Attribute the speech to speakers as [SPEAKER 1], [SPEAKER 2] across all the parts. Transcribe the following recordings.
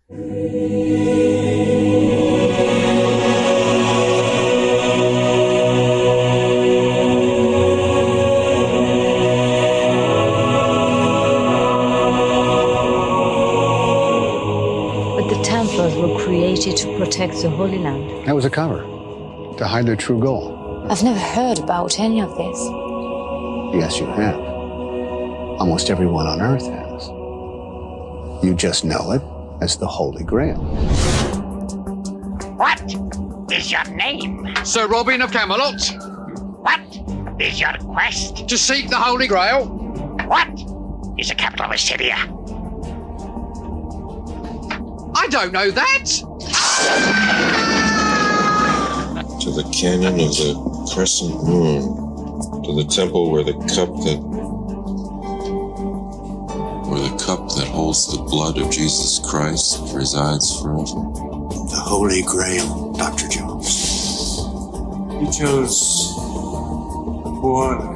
[SPEAKER 1] To protect the Holy Land.
[SPEAKER 2] That was a cover, to hide their true goal.
[SPEAKER 1] I've never heard about any of this.
[SPEAKER 2] Yes, you have. Almost everyone on Earth has. You just know it as the Holy Grail.
[SPEAKER 3] What is your name?
[SPEAKER 4] Sir Robin of Camelot.
[SPEAKER 3] What is your quest?
[SPEAKER 4] To seek the Holy Grail.
[SPEAKER 3] What is the capital of Assyria?
[SPEAKER 4] I don't know that.
[SPEAKER 5] To the canyon of the crescent moon, to the temple where the cup that holds the blood of Jesus Christ resides forever.
[SPEAKER 2] The Holy Grail, Dr. Jones.
[SPEAKER 5] You chose one.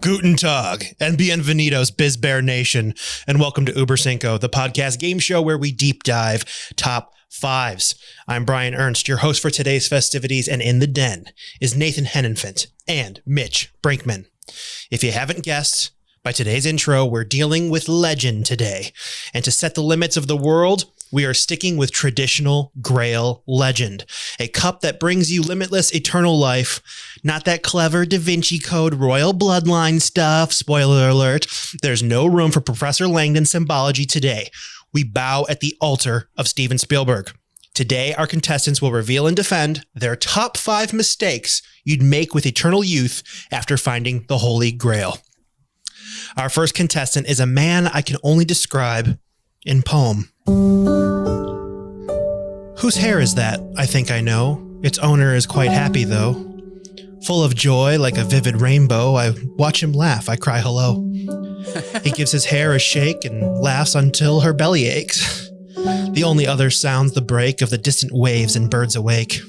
[SPEAKER 6] Guten Tag and bienvenidos, BizBear Nation, and welcome to Über Cinco, the podcast game show where we deep dive top fives. I'm Brian Ernst, your host for today's festivities, and in the den is Nathan Hennenfent and Mitch Brinkman. If you haven't guessed, by today's intro, we're dealing with legend today, and to set the limits of the world, we are sticking with traditional Grail legend, a cup that brings you limitless eternal life, not that clever Da Vinci Code royal bloodline stuff. Spoiler alert, there's no room for Professor Langdon symbology today. We bow at the altar of Steven Spielberg. Today, our contestants will reveal and defend their top 5 mistakes you'd make with eternal youth after finding the Holy Grail. Our first contestant is a man I can only describe in poem. Whose hair is that? I think I know. Its owner is quite happy, though. Full of joy like a vivid rainbow, I watch him laugh, I cry hello. He gives his hair a shake and laughs until her belly aches. The only other sounds the break of the distant waves and birds awake.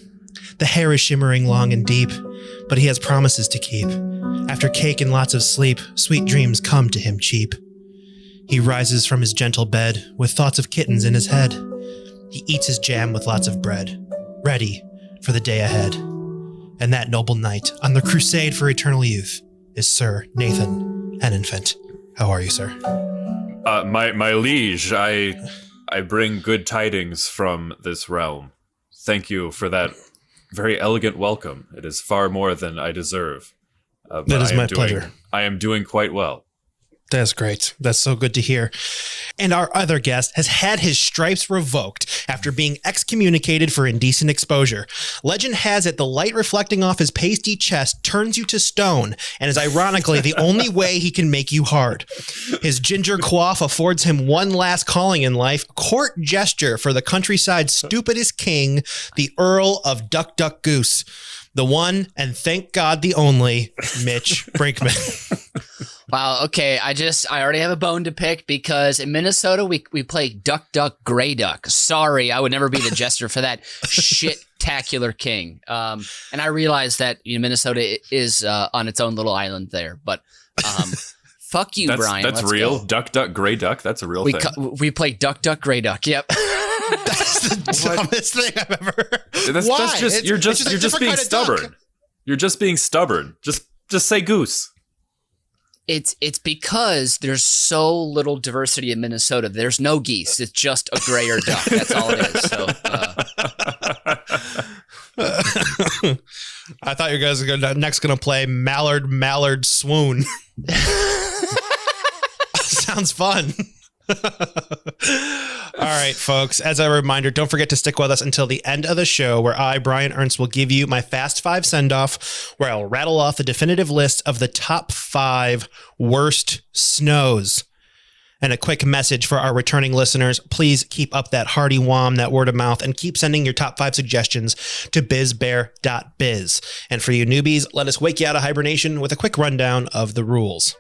[SPEAKER 6] The hair is shimmering long and deep, but he has promises to keep. After cake and lots of sleep, sweet dreams come to him cheap. He rises from his gentle bed with thoughts of kittens in his head. He eats his jam with lots of bread, ready for the day ahead. And that noble knight on the crusade for eternal youth is Sir Nathan Hennenfent. How are you, sir?
[SPEAKER 7] My liege, I bring good tidings from this realm. Thank you for that very elegant welcome. It is far more than I deserve.
[SPEAKER 6] That is my pleasure.
[SPEAKER 7] I am doing quite well.
[SPEAKER 6] That's great. That's so good to hear. And our other guest has had his stripes revoked after being excommunicated for indecent exposure. Legend has it the light reflecting off his pasty chest turns you to stone and is ironically the only way he can make you hard. His ginger coif affords him one last calling in life, court gesture for the countryside's stupidest king, the Earl of Duck Duck Goose. The one, and thank God the only, Mitch Brinkman.
[SPEAKER 8] Wow, okay, I already have a bone to pick because in Minnesota, we play Duck, Duck, Gray Duck. Sorry, I would never be the jester for that shit-tacular king. And I realize that Minnesota is on its own little island there, but fuck you, Brian.
[SPEAKER 7] That's
[SPEAKER 8] Let's
[SPEAKER 7] real.
[SPEAKER 8] Go.
[SPEAKER 7] Duck, Duck, Gray Duck. That's a real thing.
[SPEAKER 8] We play Duck, Duck, Gray Duck. Yep.
[SPEAKER 6] That's the dumbest thing I've ever heard.
[SPEAKER 7] That's just you're just being stubborn. You're just being stubborn. Just say goose.
[SPEAKER 8] It's because there's so little diversity in Minnesota. There's no geese. It's just a grayer duck. That's all it is. So,
[SPEAKER 6] I thought you guys were next going to play Mallard Swoon. Sounds fun. All right, folks, as a reminder, don't forget to stick with us until the end of the show where I, Brian Ernst, will give you my Fast 5 send-off where I'll rattle off the definitive list of the top 5 worst snows. And a quick message for our returning listeners, please keep up that hearty whom, that word of mouth, and keep sending your top 5 suggestions to bizbear.biz. And for you newbies, let us wake you out of hibernation with a quick rundown of the rules.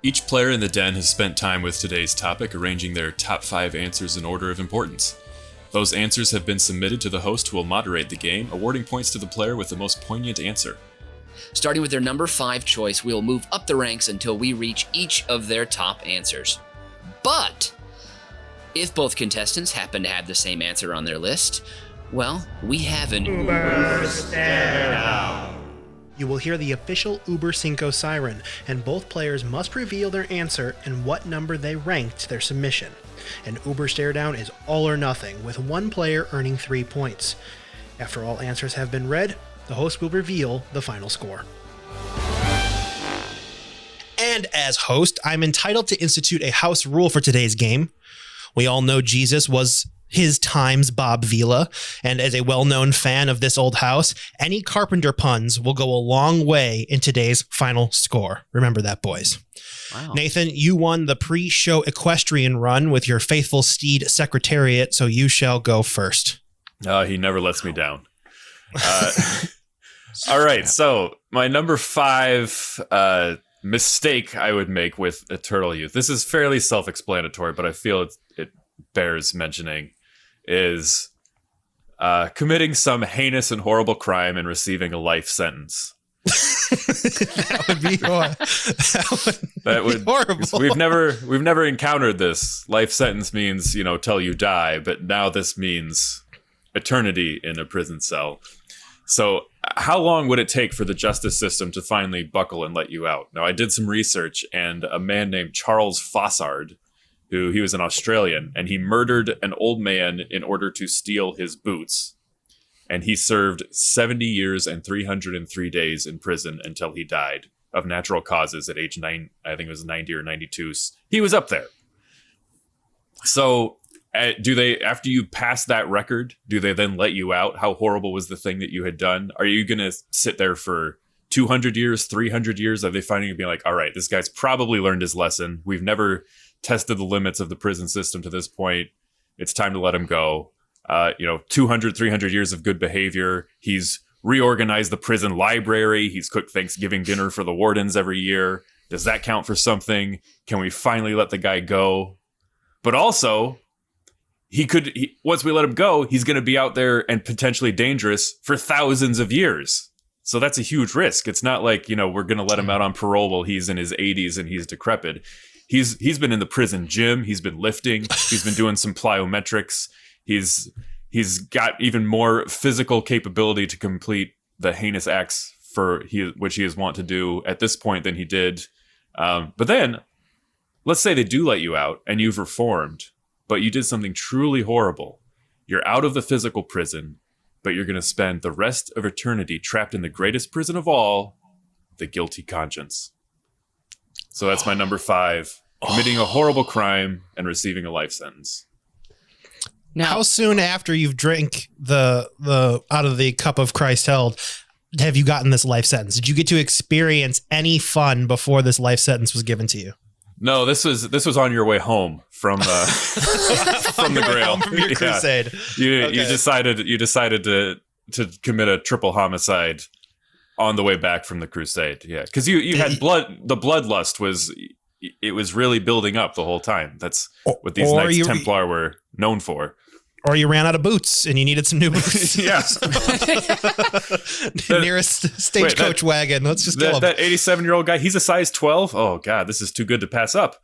[SPEAKER 7] Each player in the den has spent time with today's topic arranging their top 5 answers in order of importance. Those answers have been submitted to the host who will moderate the game, awarding points to the player with the most poignant answer.
[SPEAKER 8] Starting with their number 5 choice, we'll move up the ranks until we reach each of their top answers. But if both contestants happen to have the same answer on their list, well, we have an Uber stare-down.
[SPEAKER 6] You will hear the official Uber Cinco siren, and both players must reveal their answer and what number they ranked their submission. An Uber stare-down is all or nothing, with one player earning 3 points. After all answers have been read, the host will reveal the final score. And as host, I'm entitled to institute a house rule for today's game. We all know Jesus was his time's Bob Vila, and as a well-known fan of this old house, any Carpenter puns will go a long way in today's final score. Remember that, boys.
[SPEAKER 8] Wow.
[SPEAKER 6] Nathan, you won the pre-show equestrian run with your faithful steed Secretariat, so you shall go first.
[SPEAKER 7] He never lets me down. All right, so my number 5 mistake I would make with Eternal Youth. This is fairly self-explanatory, but I feel it bears mentioning. Is committing some heinous and horrible crime and receiving a life sentence.
[SPEAKER 6] That would be horrible.
[SPEAKER 7] We've never encountered this. Life sentence means, till you die, but now this means eternity in a prison cell. So how long would it take for the justice system to finally buckle and let you out? Now, I did some research, and a man named Charles Fossard, he was an Australian, and he murdered an old man in order to steal his boots. And he served 70 years and 303 days in prison until he died of natural causes at age 9. I think it was 90 or 92. He was up there. So do they, after you pass that record, do they then let you out? How horrible was the thing that you had done? Are you going to sit there for 200 years, 300 years? Are they finding you being like, all right, this guy's probably learned his lesson. We've never tested the limits of the prison system to this point. It's time to let him go. 200, 300 years of good behavior. He's reorganized the prison library. He's cooked Thanksgiving dinner for the wardens every year. Does that count for something? Can we finally let the guy go? But also, once we let him go, he's going to be out there and potentially dangerous for thousands of years. So that's a huge risk. It's not like, we're going to let him out on parole while he's in his 80s and he's decrepit. He's been in the prison gym. He's been lifting. He's been doing some plyometrics. He's got even more physical capability to complete the heinous acts which he is wont to do at this point than he did. But then, let's say they do let you out and you've reformed, but you did something truly horrible. You're out of the physical prison, but you're going to spend the rest of eternity trapped in the greatest prison of all, the guilty conscience. So that's my number 5. Committing a horrible crime and receiving a life sentence.
[SPEAKER 6] Now, how soon after you've drank the out of the cup of Christ held have you gotten this life sentence? Did you get to experience any fun before this life sentence was given to you?
[SPEAKER 7] No, this was on your way home from the Grail.
[SPEAKER 6] From your crusade.
[SPEAKER 7] You decided to commit a triple homicide on the way back from the crusade. Yeah, because you had blood. The bloodlust was really building up the whole time. That's what these Knights Templar were known for.
[SPEAKER 6] Or you ran out of boots and you needed some new boots.
[SPEAKER 7] Yes.
[SPEAKER 6] The nearest stagecoach wagon. Let's just kill him.
[SPEAKER 7] That 87-year-old guy, he's a size 12? Oh, God, this is too good to pass up.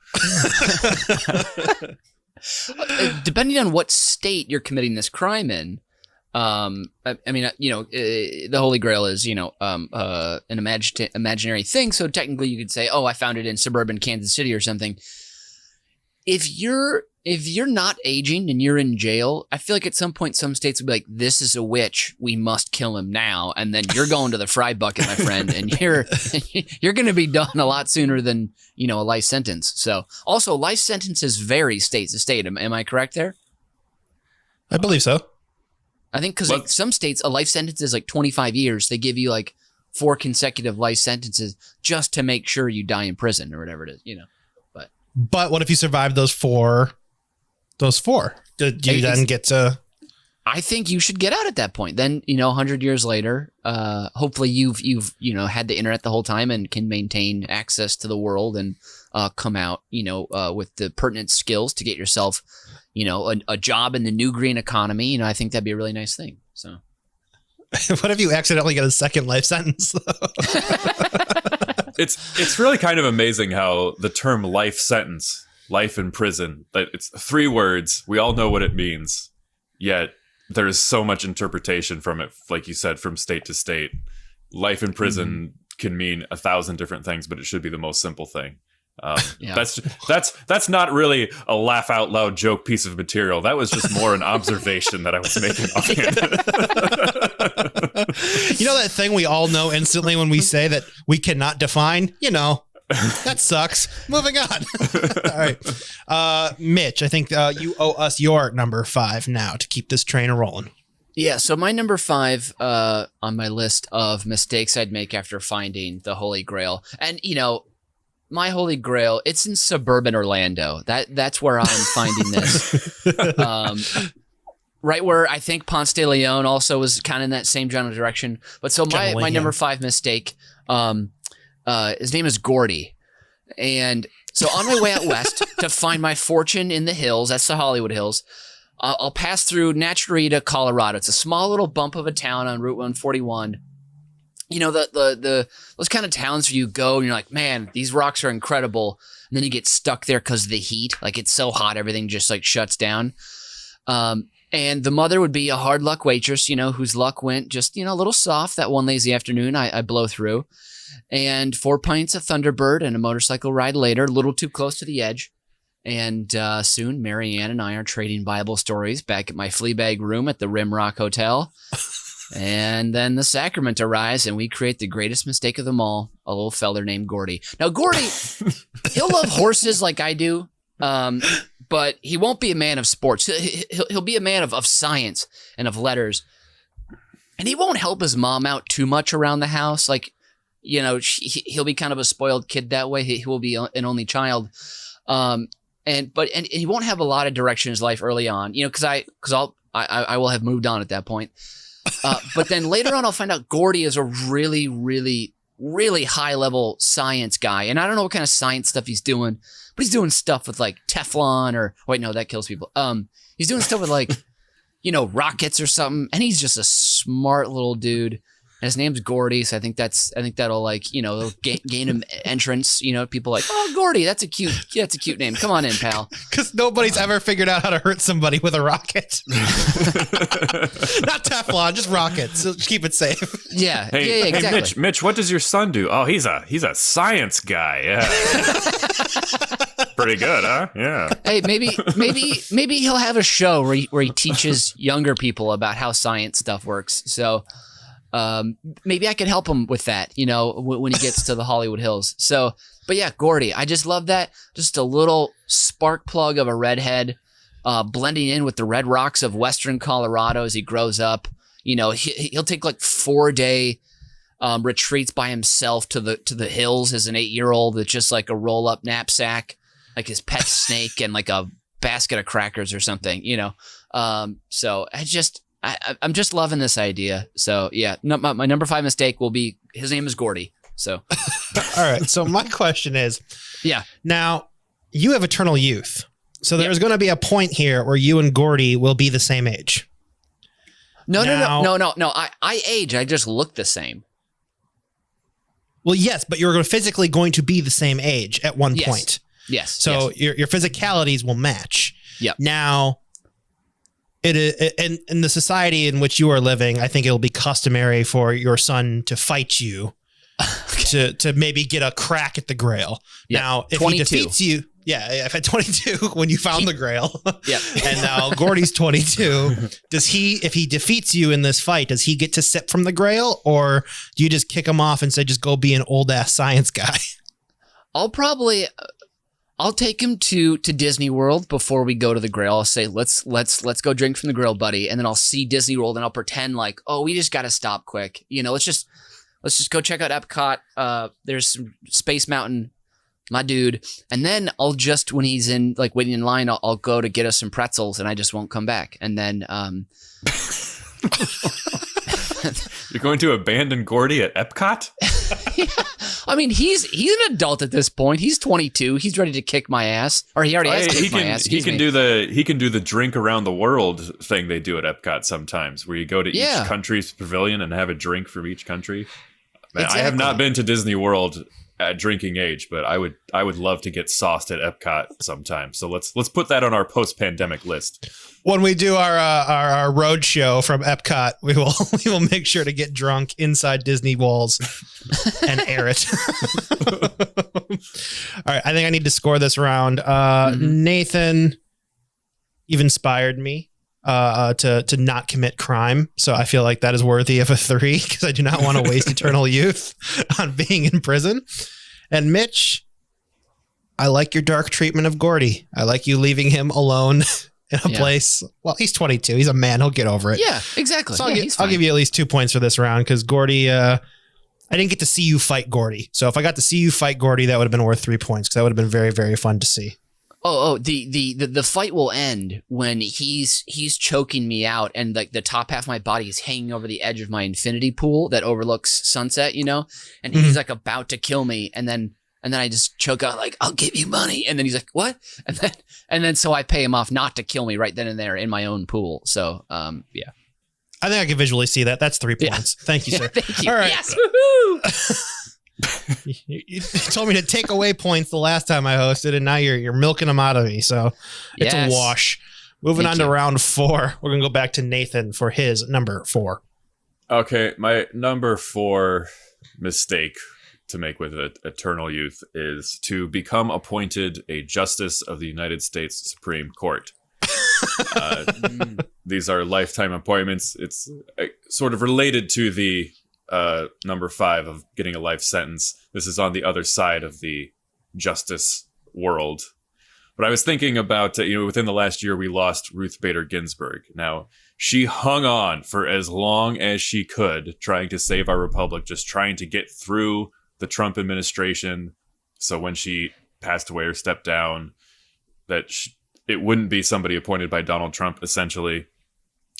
[SPEAKER 8] Depending on what state you're committing this crime in, the Holy Grail is, an imaginary thing. So technically you could say, oh, I found it in suburban Kansas City or something. If you're not aging and you're in jail, I feel like at some point some states would be like, this is a witch, we must kill him now. And then you're going to the fry bucket, my friend, and you're going to be done a lot sooner than, a life sentence. So also life sentences vary state to state. Am I correct there?
[SPEAKER 6] I believe so.
[SPEAKER 8] I think because some states, a life sentence is like 25 years. They give you like 4 consecutive life sentences just to make sure you die in prison or whatever it is,
[SPEAKER 6] But what if you survive those four? Do you then get to?
[SPEAKER 8] I think you should get out at that point. Then 100 years later, hopefully you've had the internet the whole time and can maintain access to the world and come out with the pertinent skills to get yourself a job in the new green economy. I think that'd be a really nice thing. So
[SPEAKER 6] What if you accidentally get a second life sentence?
[SPEAKER 7] It's really kind of amazing how the term life sentence, life in prison, that it's 3 words. We all know what it means, yet there's so much interpretation from it. Like you said, from state to state, life in prison can mean 1,000 different things, but it should be the most simple thing. That's not really a laugh out loud joke piece of material. That was just more an observation that I was making offhand.
[SPEAKER 6] You know that thing we all know instantly when we say that we cannot define? You know, that sucks. Moving on. All right. Mitch, I think you owe us your number 5 now to keep this train rolling.
[SPEAKER 8] Yeah, so my number 5 on my list of mistakes I'd make after finding the Holy Grail. And, you know, my Holy Grail, it's in suburban Orlando. That's where I'm finding this. Right where I think Ponce de Leon also was kind of in that same general direction. But so my number 5 mistake, his name is Gordy. And so on my way out west to find my fortune in the hills, that's the Hollywood Hills, I'll pass through Naturita, Colorado. It's a small little bump of a town on Route 141. You know, those kind of towns where you go and you're like, man, these rocks are incredible. And then you get stuck there because of the heat. Like, it's so hot, everything just like shuts down. And the mother would be a hard luck waitress, you know, whose luck went just, you know, a little soft that one lazy afternoon I blow through. And 4 pints of Thunderbird and a motorcycle ride later, a little too close to the edge. And soon, Marianne and I are trading Bible stories back at my Fleabag room at the Rim Rock Hotel. And then the sacrament arrives, and we create the greatest mistake of them all, a little feller named Gordy. Now, Gordy, he'll love horses like I do, but he won't be a man of sports. He'll be a man of science and of letters. And he won't help his mom out too much around the house. Like, you know, he'll be kind of a spoiled kid that way. He will be an only child. And he won't have a lot of direction in his life early on, you know, because I will have moved on at that point. But then later on, I'll find out Gordy is a really, really, really high level science guy. And I don't know what kind of science stuff he's doing, but he's doing stuff with like Teflon or wait, no, that kills people. He's doing stuff with like, you know, rockets or something. And he's just a smart little dude. And his name's Gordy. So I think that'll like, you know, gain him entrance. You know, people like, oh, Gordy, that's a cute name. Come on in, pal.
[SPEAKER 6] Because nobody's ever figured out how to hurt somebody with a rocket. Not Teflon, just rockets. So keep it safe.
[SPEAKER 8] Yeah.
[SPEAKER 7] Hey,
[SPEAKER 8] exactly.
[SPEAKER 7] Hey, Mitch, what does your son do? Oh, he's a science guy. Yeah. Pretty good, huh? Yeah.
[SPEAKER 8] Hey, maybe he'll have a show where he teaches younger people about how science stuff works. So maybe I can help him with that, you know, when he gets to the Hollywood Hills. So, but yeah, Gordy, I just love that. Just a little spark plug of a redhead, blending in with the red rocks of Western Colorado as he grows up. You know, he'll take like 4-day retreats by himself to the hills as an 8-year-old with just like a roll up knapsack, like his pet snake and like a basket of crackers or something, you know. So I'm just loving this idea. So yeah, my number 5 mistake will be his name is Gordy. So,
[SPEAKER 6] all right. So my question is,
[SPEAKER 8] yeah.
[SPEAKER 6] Now you have eternal youth, so there's going to be a point here where you and Gordy will be the same age.
[SPEAKER 8] No. I age. I just look the same.
[SPEAKER 6] Well, yes, but you're physically going to be the same age at one point.
[SPEAKER 8] Yes.
[SPEAKER 6] So your physicalities will match.
[SPEAKER 8] Yep.
[SPEAKER 6] Now, it is in the society in which you are living, I think it'll be customary for your son to fight you to maybe get a crack at the Grail. Yep. Now, if 22. He defeats you, if at 22 when you found the Grail, and now Gordy's 22, if he defeats you in this fight, does he get to sip from the Grail, or do you just kick him off and say, just go be an old ass science guy?
[SPEAKER 8] I'll take him to Disney World before we go to the Grail. I'll say, let's go drink from the Grail, buddy. And then I'll see Disney World and I'll pretend like, oh, we just got to stop quick. You know, let's just go check out Epcot. There's some Space Mountain, my dude. And then I'll just, when he's in like waiting in line, I'll go to get us some pretzels and I just won't come back. And then,
[SPEAKER 7] You're going to abandon Gordy at Epcot?
[SPEAKER 8] I mean, he's an adult at this point. He's 22. He's ready to kick my ass, or he already has kicked my ass.
[SPEAKER 7] He can do the drink around the world thing they do at Epcot sometimes, where you go to each country's pavilion and have a drink from each country. Man, exactly. I have not been to Disney World at drinking age, but I would love to get sauced at Epcot sometime. So let's put that on our post-pandemic list.
[SPEAKER 6] When we do our road show from Epcot, we will make sure to get drunk inside Disney walls and air it. All right, I think I need to score this round. Nathan, you've inspired me to not commit crime, so I feel like that is worthy of a 3 because I do not want to waste eternal youth on being in prison. And Mitch, I like your dark treatment of Gordy. I like you leaving him alone in a place. Well, he's 22. He's a man. He'll get over it. Yeah,
[SPEAKER 8] exactly.
[SPEAKER 6] So I'll give you at least 2 points for this round because Gordy, I didn't get to see you fight Gordy. So if I got to see you fight Gordy, that would have been worth 3 points because that would have been very, very fun to see.
[SPEAKER 8] The fight will end when he's choking me out and like the top half of my body is hanging over the edge of my infinity pool that overlooks sunset, and he's like about to kill me, and then I just choke out like, I'll give you money, and then he's like, what? And then so I pay him off not to kill me right then and there in my own pool. So yeah.
[SPEAKER 6] I think I can visually see that. That's 3 points. Thank you, sir.
[SPEAKER 8] Thank you.
[SPEAKER 6] All right.
[SPEAKER 8] Yes, woohoo!
[SPEAKER 6] You told me to take away points the last time I hosted, and now you're milking them out of me. So it's a wash. Moving on to round 4. We're going to go back to Nathan for his number 4.
[SPEAKER 7] Okay, my number 4 mistake to make with Eternal Youth is to become appointed a Justice of the United States Supreme Court. These are lifetime appointments. It's sort of related to the number 5 of getting a life sentence. This is on the other side of the justice world. But I was thinking about, within the last year, we lost Ruth Bader Ginsburg. Now, she hung on for as long as she could, trying to save our republic, just trying to get through the Trump administration. So when she passed away or stepped down, it wouldn't be somebody appointed by Donald Trump, essentially.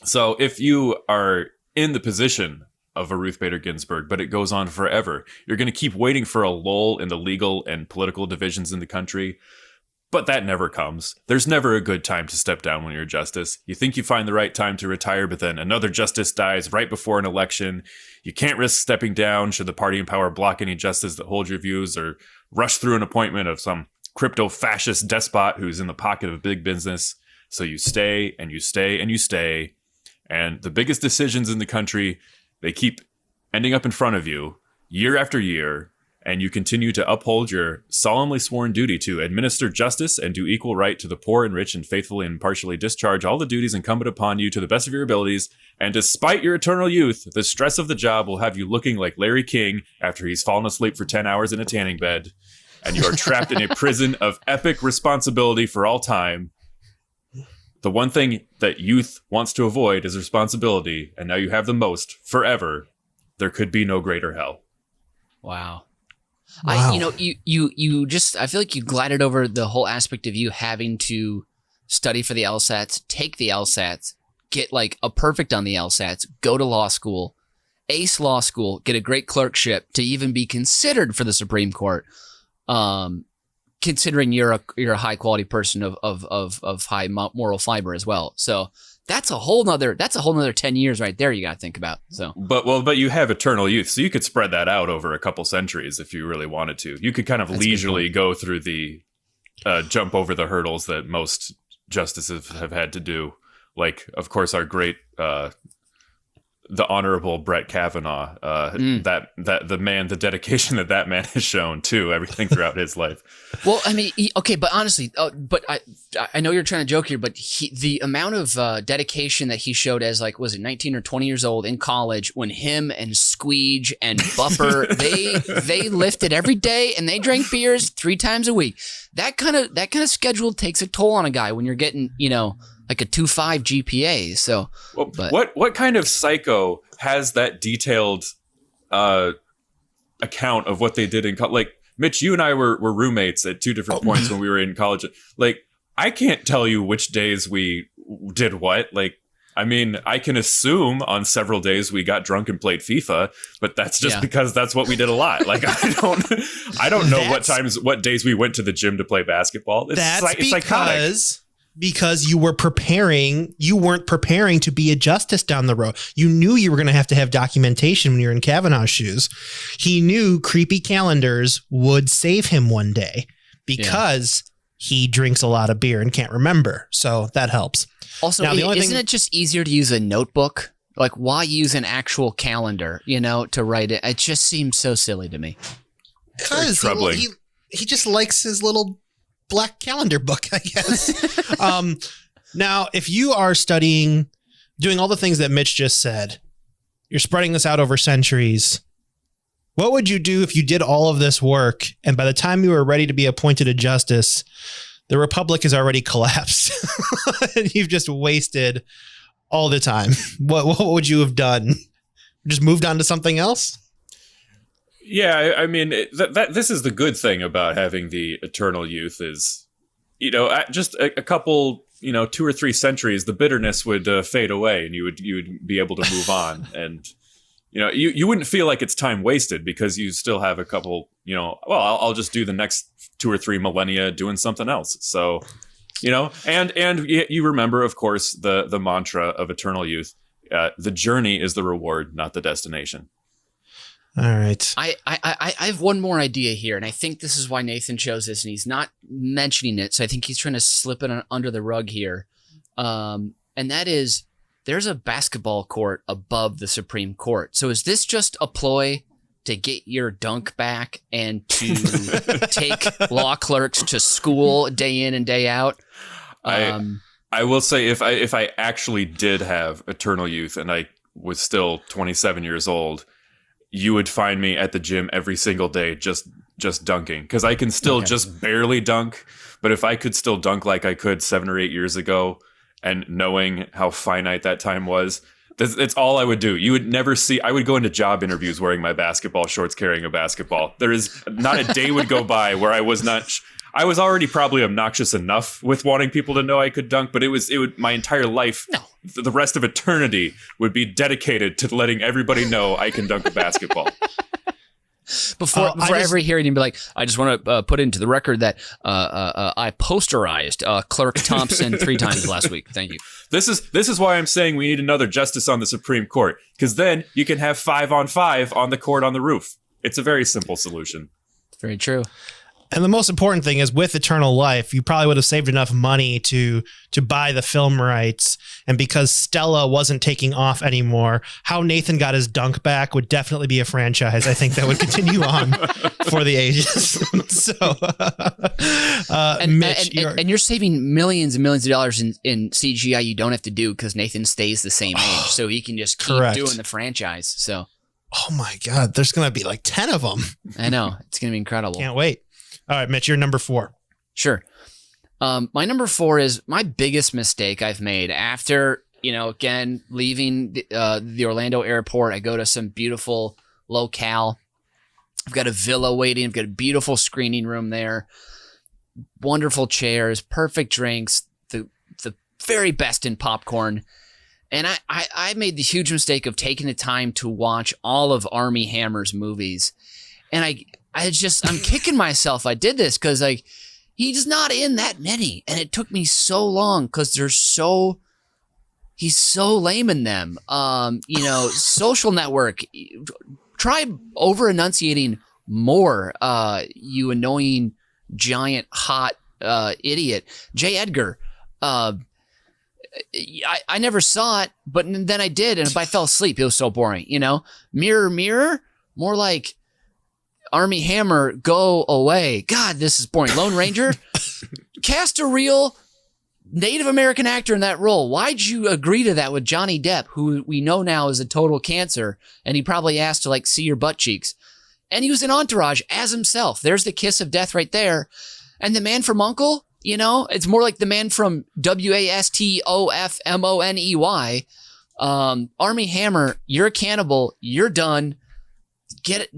[SPEAKER 7] So if you are in the position of a Ruth Bader Ginsburg, but it goes on forever, you're going to keep waiting for a lull in the legal and political divisions in the country. But that never comes. There's never a good time to step down when you're a justice. You think you find the right time to retire, but then another justice dies right before an election. You can't risk stepping down should the party in power block any justice that holds your views or rush through an appointment of some crypto-fascist despot who's in the pocket of big business. So you stay and you stay and you stay. And the biggest decisions in the country, they keep ending up in front of you year after year. And you continue to uphold your solemnly sworn duty to administer justice and do equal right to the poor and rich and faithfully and impartially discharge all the duties incumbent upon you to the best of your abilities. And despite your eternal youth, the stress of the job will have you looking like Larry King after he's fallen asleep for 10 hours in a tanning bed. And you are trapped in a prison of epic responsibility for all time. The one thing that youth wants to avoid is responsibility. And now you have the most forever. There could be no greater hell.
[SPEAKER 8] Wow.
[SPEAKER 6] Wow.
[SPEAKER 8] You just, I feel like you glided over the whole aspect of you having to study for the LSATs, take the LSATs, get like a perfect on the LSATs, go to law school, ace law school, get a great clerkship to even be considered for the Supreme Court. Considering you're a high quality person of high moral fiber as well. So that's a whole nother 10 years right there you got to think about. So,
[SPEAKER 7] but you have eternal youth, so you could spread that out over a couple centuries if you really wanted to. You could kind of leisurely go through the jump over the hurdles that most justices have had to do. Like, of course, our great the Honorable Brett Kavanaugh, that the man, the dedication that man has shown to everything throughout his life.
[SPEAKER 8] Well, I mean, okay, but honestly, but I know you're trying to joke here, but the amount of dedication that he showed as like, was it 19 or 20 years old in college when him and Squeege and Buffer, they lifted every day and they drank beers 3 times a week. That kind of schedule takes a toll on a guy when you're getting, like a 2.5 GPA. So,
[SPEAKER 7] what kind of psycho has that detailed account of what they did in college? Like, Mitch, you and I were roommates at 2 different points when we were in college. Like, I can't tell you which days we did what. Like, I mean, I can assume on several days we got drunk and played FIFA, but that's just because that's what we did a lot. Like I don't know what days we went to the gym to play basketball. It's psychotic.
[SPEAKER 6] Because you weren't preparing to be a justice down the road. You knew you were going to have documentation when you're in Kavanaugh's shoes. He knew creepy calendars would save him one day because he drinks a lot of beer and can't remember. So that helps.
[SPEAKER 8] Also, isn't it just easier to use a notebook? Like, why use an actual calendar, to write it? It just seems so silly to me.
[SPEAKER 6] Because he just likes his little black calendar book, I guess. Now, if you are doing all the things that Mitch just said, you're spreading this out over centuries. What would you do if you did all of this work and by the time you were ready to be appointed a justice, the Republic has already collapsed and you've just wasted all the time? What would you have done? Just moved on to something else?
[SPEAKER 7] Yeah, I mean, this is the good thing about having the eternal youth is, just a couple, 2 or 3 centuries, the bitterness would fade away and you would be able to move on. And, you wouldn't feel like it's time wasted because you still have a couple, I'll just do the next 2 or 3 millennia doing something else. So, and you remember, of course, the mantra of eternal youth, the journey is the reward, not the destination.
[SPEAKER 6] All right.
[SPEAKER 8] I have one more idea here, and I think this is why Nathan chose this, and he's not mentioning it, so I think he's trying to slip it under the rug here. And that is, there's a basketball court above the Supreme Court. So is this just a ploy to get your dunk back and to take law clerks to school day in and day out?
[SPEAKER 7] I will say if I actually did have eternal youth and I was still 27 years old, you would find me at the gym every single day just dunking, because I can still just barely dunk. But if I could still dunk like I could 7 or 8 years ago, and knowing how finite that time was, it's all I would do. You would never see. I would go into job interviews wearing my basketball shorts, carrying a basketball. There is not a day would go by where I was not. I was already probably obnoxious enough with wanting people to know I could dunk, but it would my entire life, the rest of eternity would be dedicated to letting everybody know I can dunk a basketball.
[SPEAKER 8] Before every hearing, you'd be like, I just want to put into the record that I posterized Clerk Thompson 3 times last week. Thank you.
[SPEAKER 7] This is why I'm saying we need another justice on the Supreme Court, because then you can have 5-on-5 on the court on the roof. It's a very simple solution.
[SPEAKER 8] Very true.
[SPEAKER 6] And the most important thing is, with Eternal Life, you probably would have saved enough money to buy the film rights. And because Stella wasn't taking off anymore, How Nathan Got His Dunk Back would definitely be a franchise. I think that would continue on for the ages. So, Mitch,
[SPEAKER 8] you're saving millions and millions of dollars in CGI you don't have to do because Nathan stays the same age, so he can just keep doing the franchise. So,
[SPEAKER 6] oh my God, there's gonna be like 10 of them.
[SPEAKER 8] I know, it's gonna be incredible.
[SPEAKER 6] Can't wait. All right, Mitch, you're number 4.
[SPEAKER 8] Sure. My number 4 is my biggest mistake I've made after, again, leaving the Orlando airport. I go to some beautiful locale. I've got a villa waiting. I've got a beautiful screening room there. Wonderful chairs, perfect drinks, the very best in popcorn. And I made the huge mistake of taking the time to watch all of Armie Hammer's movies. And I'm kicking myself I did this because he's not in that many. And it took me so long because he's so lame in them. Social Network, try over enunciating more, you annoying giant hot idiot. J. Edgar, I never saw it, but then I did. And if I fell asleep, it was so boring, Mirror, Mirror, more like Armie Hammer, go away. God, this is boring. Lone Ranger, cast a real Native American actor in that role. Why'd you agree to that with Johnny Depp, who we know now is a total cancer, and he probably asked to see your butt cheeks. And he was in Entourage as himself. There's the kiss of death right there. And the man from U.N.C.L.E., it's more like the man from WASTOFMONEY. Armie Hammer, you're a cannibal. You're done.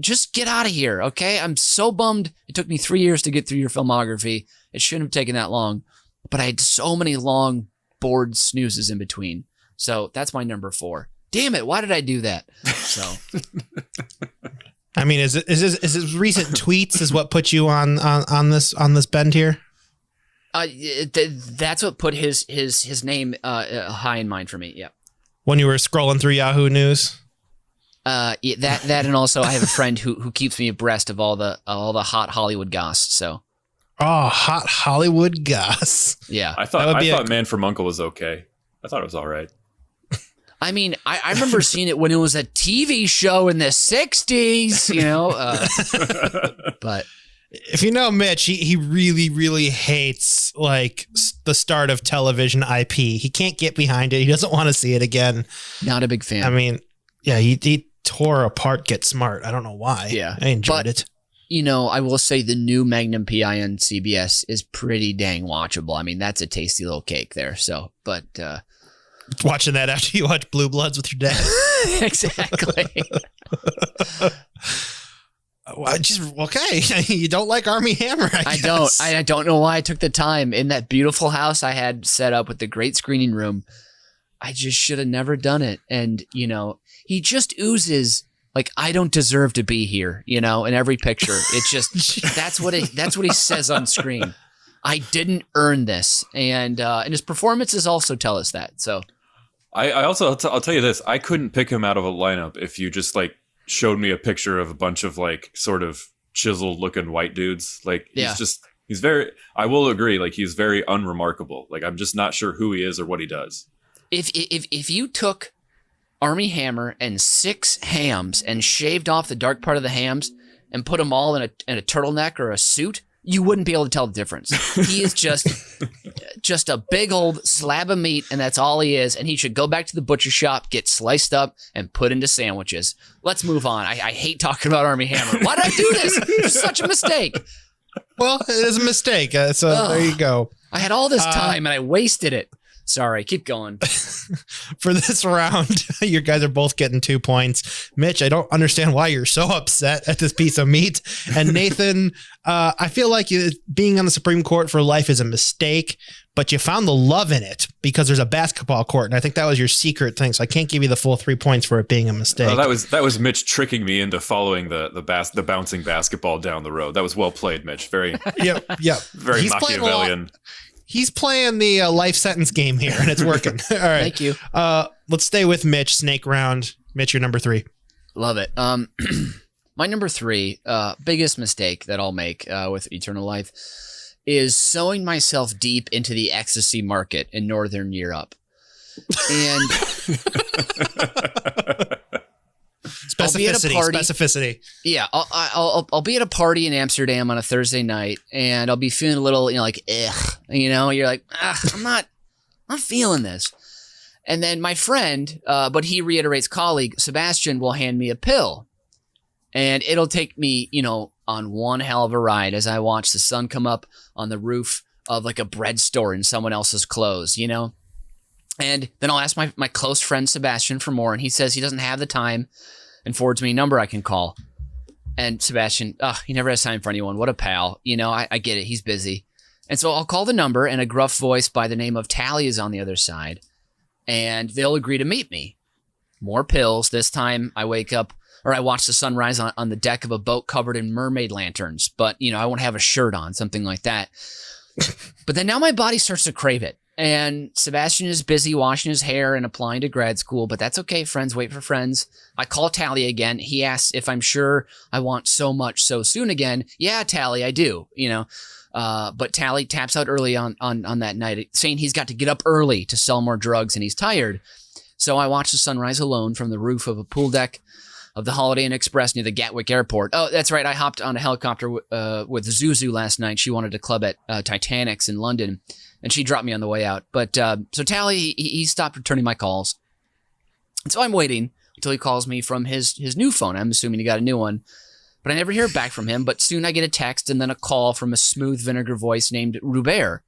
[SPEAKER 8] Just get out of here, okay? I'm so bummed. It took me 3 years to get through your filmography. It shouldn't have taken that long, but I had so many long, bored snoozes in between. So that's my number 4. Damn it! Why did I do that? So,
[SPEAKER 6] I mean, is it recent tweets is what put you on this bend here?
[SPEAKER 8] That's what put his name high in mind for me. Yeah.
[SPEAKER 6] When you were scrolling through Yahoo News.
[SPEAKER 8] Yeah, that and also I have a friend who keeps me abreast of all the hot Hollywood goss. So.
[SPEAKER 6] Oh, hot Hollywood goss.
[SPEAKER 8] Yeah.
[SPEAKER 7] I thought Man from U.N.C.L.E. was okay. I thought it was all right.
[SPEAKER 8] I mean, I remember seeing it when it was a TV show in the 60s, but
[SPEAKER 6] if you know Mitch, he really, really hates like the start of television IP. He can't get behind it. He doesn't want to see it again.
[SPEAKER 8] Not a big fan.
[SPEAKER 6] I mean, yeah, he tore apart Get Smart. I don't know why.
[SPEAKER 8] Yeah.
[SPEAKER 6] I enjoyed it.
[SPEAKER 8] I will say the new Magnum PI on CBS is pretty dang watchable. I mean, that's a tasty little cake there. So, but
[SPEAKER 6] watching that after you watch Blue Bloods with your dad.
[SPEAKER 8] Exactly.
[SPEAKER 6] Okay. You don't like Army Hammer, I guess.
[SPEAKER 8] I don't know why I took the time in that beautiful house I had set up with the great screening room. I just should have never done it. And, he just oozes like, I don't deserve to be here, in every picture. It's just, that's what he says on screen. I didn't earn this. And his performances also tell us that. So
[SPEAKER 7] I'll tell you this. I couldn't pick him out of a lineup if you just like showed me a picture of a bunch of like sort of chiseled looking white dudes. Like he's very, I will agree. Like he's very unremarkable. Like I'm just not sure who he is or what he does.
[SPEAKER 8] If you took Army Hammer and 6 hams and shaved off the dark part of the hams and put them all in a turtleneck or a suit, you wouldn't be able to tell the difference. He is just a big old slab of meat, and that's all he is. And he should go back to the butcher shop, get sliced up, and put into sandwiches. Let's move on. I hate talking about Army Hammer. Why did I do this? It's such a mistake.
[SPEAKER 6] Well, it is a mistake. So there you go.
[SPEAKER 8] I had all this time, and I wasted it. Sorry, keep going.
[SPEAKER 6] For this round, you guys are both getting 2 points. Mitch, I don't understand why you're so upset at this piece of meat. And Nathan, I feel like being on the Supreme Court for life is a mistake, but you found the love in it because there's a basketball court, and I think that was your secret thing. So I can't give you the full 3 points for it being a mistake.
[SPEAKER 7] Oh, that was Mitch tricking me into following the bouncing basketball down the road. That was well played, Mitch. Very very Machiavellian.
[SPEAKER 6] He's playing the life sentence game here, and it's working. All right.
[SPEAKER 8] Thank you.
[SPEAKER 6] Let's stay with Mitch. Snake round. Mitch, your number 3.
[SPEAKER 8] Love it. My number 3, biggest mistake that I'll make with Eternal Life is sowing myself deep into the ecstasy market in Northern Europe. And
[SPEAKER 6] specificity. Yeah,
[SPEAKER 8] I'll be at a party in Amsterdam on a Thursday night, and I'll be feeling a little, like, ugh. You're like, I'm not feeling this. And then my friend, but he reiterates colleague, Sebastian, will hand me a pill. And it'll take me, on one hell of a ride as I watch the sun come up on the roof of like a bread store in someone else's clothes, And then I'll ask my close friend Sebastian for more, and he says he doesn't have the time and forwards me a number I can call. And Sebastian, he never has time for anyone. What a pal. I get it. He's busy. And so I'll call the number, and a gruff voice by the name of Tally is on the other side, and they'll agree to meet me. More pills. This time I wake up, or I watch the sunrise on the deck of a boat covered in mermaid lanterns, but, I won't have a shirt on, something like that. But then now my body starts to crave it. And Sebastian is busy washing his hair and applying to grad school, but that's okay. Friends wait for friends. I call Tally again. He asks if I'm sure I want so much so soon again. Yeah, Tally, I do, but Tally taps out early on that night, saying he's got to get up early to sell more drugs and he's tired. So I watch the sunrise alone from the roof of a pool deck of the Holiday Inn Express near the Gatwick Airport. Oh, that's right. I hopped on a helicopter with Zuzu last night. She wanted to club at Titanic's in London, and she dropped me on the way out. But so Tally, he stopped returning my calls. And so I'm waiting until he calls me from his new phone. I'm assuming he got a new one. But I never hear back from him. But soon I get a text and then a call from a smooth vinegar voice named Über.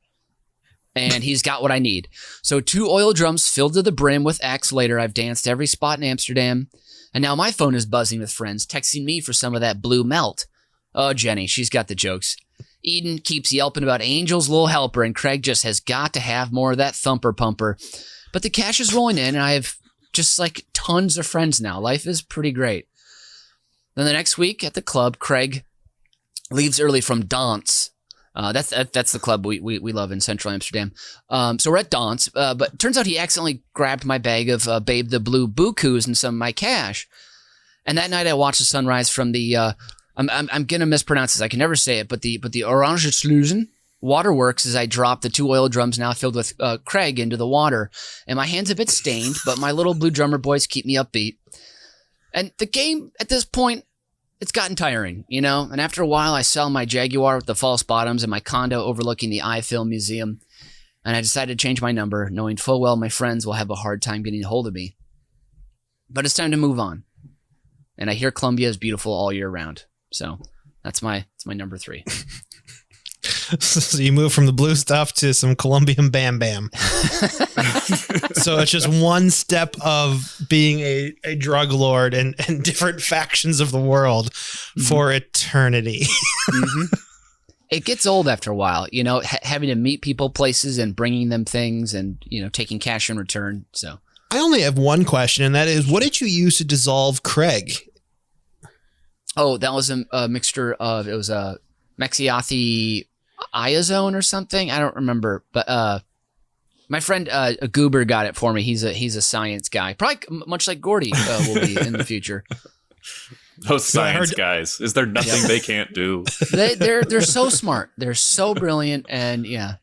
[SPEAKER 8] And he's got what I need. So 2 oil drums filled to the brim with X. Later, I've danced every spot in Amsterdam. And now my phone is buzzing with friends, texting me for some of that blue melt. Oh, Jenny, she's got the jokes. Eden keeps yelping about Angel's little helper, and Craig just has got to have more of that thumper pumper. But the cash is rolling in, and I have just like tons of friends now. Life is pretty great. Then the next week at the club, Craig leaves early from Dance. That's the club we love in Central Amsterdam. So we're at Dance, but it turns out he accidentally grabbed my bag of Babe the Blue Bukus and some of my cash. And that night I watched the sunrise from the I'm gonna mispronounce this. I can never say it, but the Orange Sluizen waterworks as I drop the 2 oil drums now filled with Craig into the water. And my hand's a bit stained, but my little blue drummer boys keep me upbeat. And the game at this point, it's gotten tiring, you know? And after a while, I sell my Jaguar with the false bottoms and my condo overlooking the iFilm Museum. And I decided to change my number, knowing full well my friends will have a hard time getting a hold of me. But it's time to move on. And I hear Colombia is beautiful all year round. So that's my number 3.
[SPEAKER 6] So you move from the blue stuff to some Colombian Bam Bam. So it's just one step of being a drug lord and different factions of the world for eternity.
[SPEAKER 8] It gets old after a while, you know, having to meet people, places, and bringing them things and, you know, taking cash in return. So
[SPEAKER 6] I only have one question, and that is, what did you use to dissolve Craig?
[SPEAKER 8] Oh, that was a mixture of, it was a Mexiathi Iozone or something. I don't remember, but my friend Goober got it for me. He's a science guy, probably much like Gordy will be in the future.
[SPEAKER 7] Those science guys, is there nothing they can't do?
[SPEAKER 8] They're so smart. They're so brilliant, and yeah.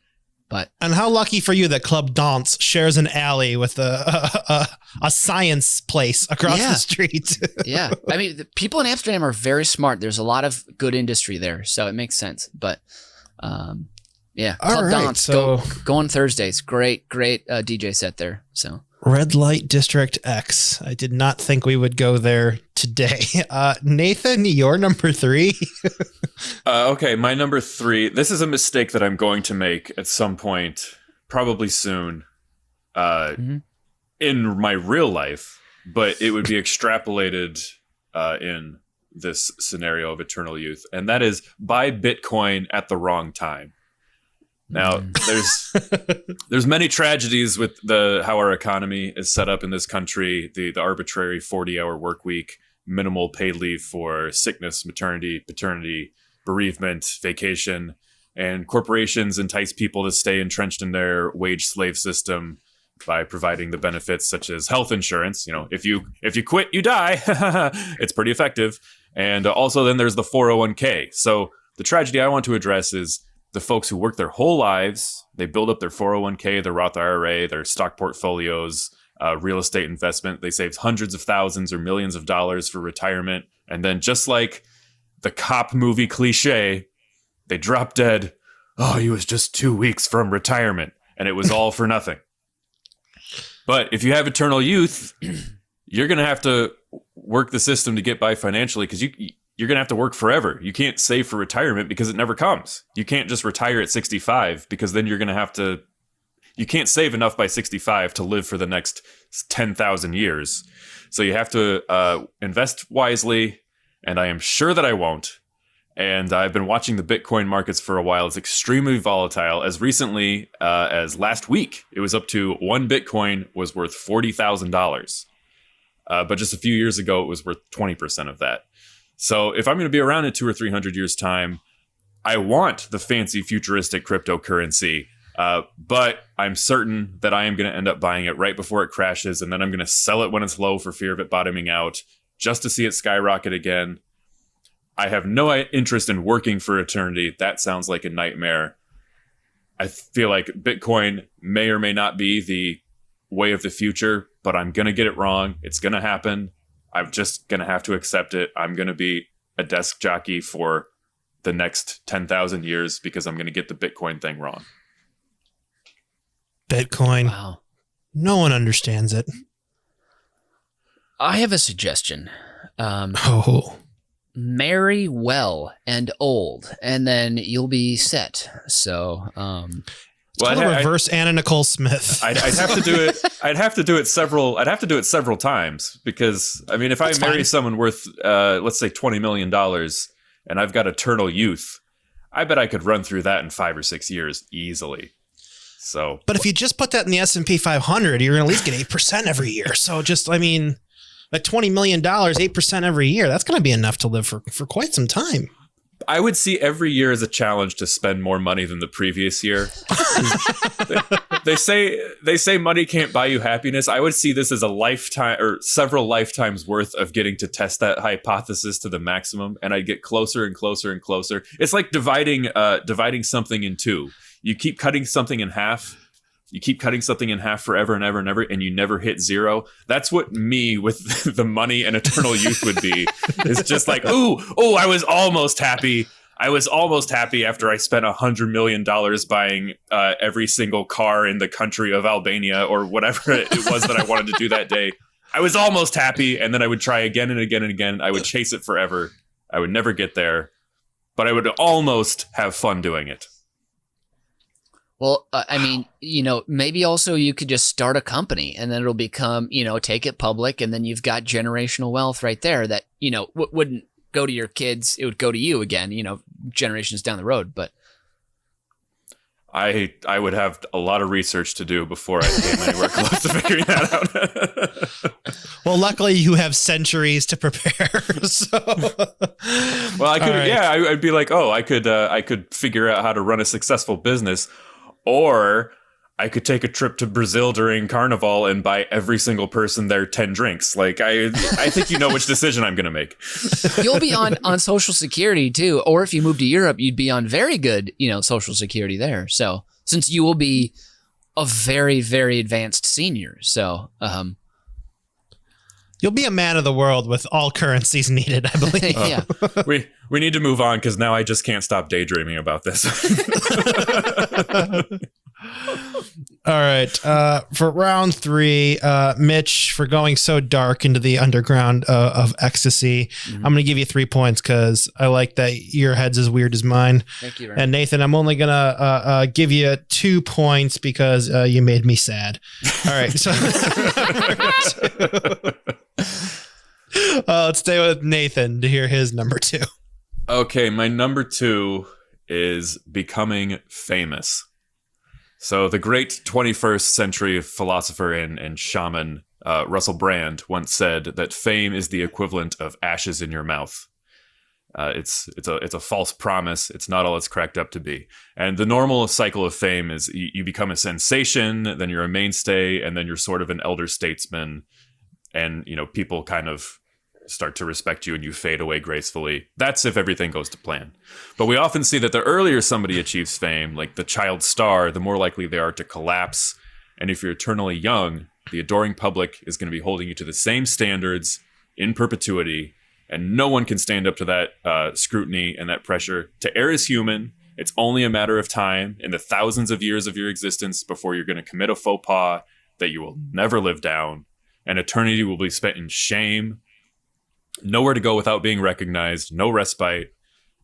[SPEAKER 6] And how lucky for you that Club Dance shares an alley with a science place across the street.
[SPEAKER 8] Yeah. I mean, the people in Amsterdam are very smart. There's a lot of good industry there, so it makes sense. But yeah, Club Dance, go on Thursdays. Great DJ set there. So
[SPEAKER 6] Red Light District X. I did not think we would go there today. Nathan, your number 3.
[SPEAKER 7] Okay, my number 3. This is a mistake that I'm going to make at some point, probably soon, in my real life, but it would be extrapolated in this scenario of eternal youth, and that is buy Bitcoin at the wrong time. Now, there's many tragedies with how our economy is set up in this country. The arbitrary 40-hour work week, minimal paid leave for sickness, maternity, paternity, bereavement, vacation, and corporations entice people to stay entrenched in their wage slave system by providing the benefits such as health insurance. You know, if you quit, you die. It's pretty effective. And also then there's the 401k. So the tragedy I want to address is the folks who work their whole lives. They build up their 401k, their Roth IRA, their stock portfolios, real estate investment. They save hundreds of thousands or millions of dollars for retirement. And then just like the cop movie cliche, they drop dead. Oh, he was just 2 weeks from retirement. And it was all for nothing. But if you have eternal youth, you're going to have to work the system to get by financially, because you're going to have to work forever. You can't save for retirement because it never comes. You can't just retire at 65, because then you're going to have to, you can't save enough by 65 to live for the next 10,000 years. So you have to invest wisely, and I am sure that I won't. And I've been watching the Bitcoin markets for a while. It's extremely volatile. As recently as last week, it was up to one Bitcoin was worth $40,000. But just a few years ago, it was worth 20% of that. So if I'm going to be around in 200 or 300 years' time, I want the fancy futuristic cryptocurrency. But I'm certain that I am going to end up buying it right before it crashes. And then I'm going to sell it when it's low for fear of it bottoming out, just to see it skyrocket again. I have no interest in working for eternity. That sounds like a nightmare. I feel like Bitcoin may or may not be the way of the future, but I'm going to get it wrong. It's going to happen. I'm just going to have to accept it. I'm going to be a desk jockey for the next 10,000 years because I'm going to get the Bitcoin thing wrong.
[SPEAKER 6] Bitcoin.
[SPEAKER 8] Wow.
[SPEAKER 6] No one understands it.
[SPEAKER 8] I have a suggestion. Marry well and old, and then you'll be set. So,
[SPEAKER 6] reverse Anna Nicole Smith.
[SPEAKER 7] I'd have to do it. I'd have to do it several times, because I mean, if I marry someone worth, let's say $20 million, and I've got eternal youth, I bet I could run through that in 5 or 6 years easily. So,
[SPEAKER 6] But if you just put that in the S&P 500, you're going to at least get 8% every year. So just, I mean, at $20 million, 8% every year, that's going to be enough to live for quite some time.
[SPEAKER 7] I would see every year as a challenge to spend more money than the previous year. they say money can't buy you happiness. I would see this as a lifetime or several lifetimes worth of getting to test that hypothesis to the maximum, and I'd get closer and closer and closer. It's like dividing something in two. You keep cutting something in half. You keep cutting something in half forever and ever and ever, and you never hit zero. That's what me with the money and eternal youth would be. It's just like, oh, I was almost happy. I was almost happy after I spent $100 million buying every single car in the country of Albania or whatever it was that I wanted to do that day. I was almost happy, and then I would try again and again and again. I would chase it forever. I would never get there, but I would almost have fun doing it.
[SPEAKER 8] Well, I mean, maybe also you could just start a company and then it'll become, take it public, and then you've got generational wealth right there that, wouldn't go to your kids. It would go to you again, generations down the road. But
[SPEAKER 7] I would have a lot of research to do before I came anywhere close to figuring that out.
[SPEAKER 6] Well, luckily you have centuries to prepare. So,
[SPEAKER 7] well, I could,
[SPEAKER 6] right.
[SPEAKER 7] I'd be like, I could figure out how to run a successful business. Or I could take a trip to Brazil during Carnival and buy every single person there 10 drinks. Like, I think you know which decision I'm going to make.
[SPEAKER 8] You'll be on Social Security too. Or if you move to Europe, you'd be on very good, Social Security there. So since you will be a very, very advanced senior. So,
[SPEAKER 6] you'll be a man of the world with all currencies needed, I believe.
[SPEAKER 8] Yeah.
[SPEAKER 7] We need to move on because now I just can't stop daydreaming about this.
[SPEAKER 6] All right. For round 3, Mitch, for going so dark into the underground of ecstasy, I'm going to give you 3 points because I like that your head's as weird as mine.
[SPEAKER 8] Thank you.
[SPEAKER 6] And Nathan, I'm only going to give you 2 points because you made me sad. All right. So let's stay with Nathan to hear his number 2.
[SPEAKER 7] Okay, my number 2 is becoming famous. So the great 21st century philosopher and shaman Russell Brand once said that fame is the equivalent of ashes in your mouth. It's a false promise. It's not all it's cracked up to be. And the normal cycle of fame is you become a sensation, then you're a mainstay, and then you're sort of an elder statesman, and people kind of start to respect you and you fade away gracefully. That's if everything goes to plan. But we often see that the earlier somebody achieves fame, like the child star, the more likely they are to collapse. And if you're eternally young, the adoring public is going to be holding you to the same standards in perpetuity, and no one can stand up to that scrutiny and that pressure. To err is human. It's only a matter of time in the thousands of years of your existence before you're going to commit a faux pas that you will never live down, and eternity will be spent in shame. Nowhere to go without being recognized, no respite.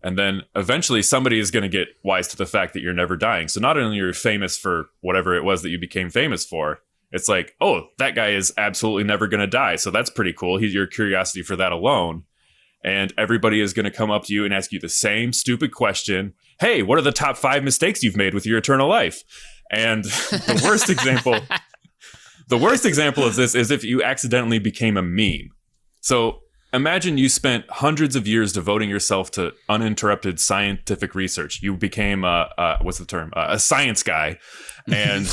[SPEAKER 7] And then eventually somebody is going to get wise to the fact that you're never dying. So not only are you famous for whatever it was that you became famous for, it's like, oh, that guy is absolutely never going to die. So that's pretty cool. He's your curiosity for that alone. And everybody is going to come up to you and ask you the same stupid question. Hey, what are the top 5 mistakes you've made with your eternal life? And the worst example of this is if you accidentally became a meme. So imagine you spent hundreds of years devoting yourself to uninterrupted scientific research. You became a science guy, and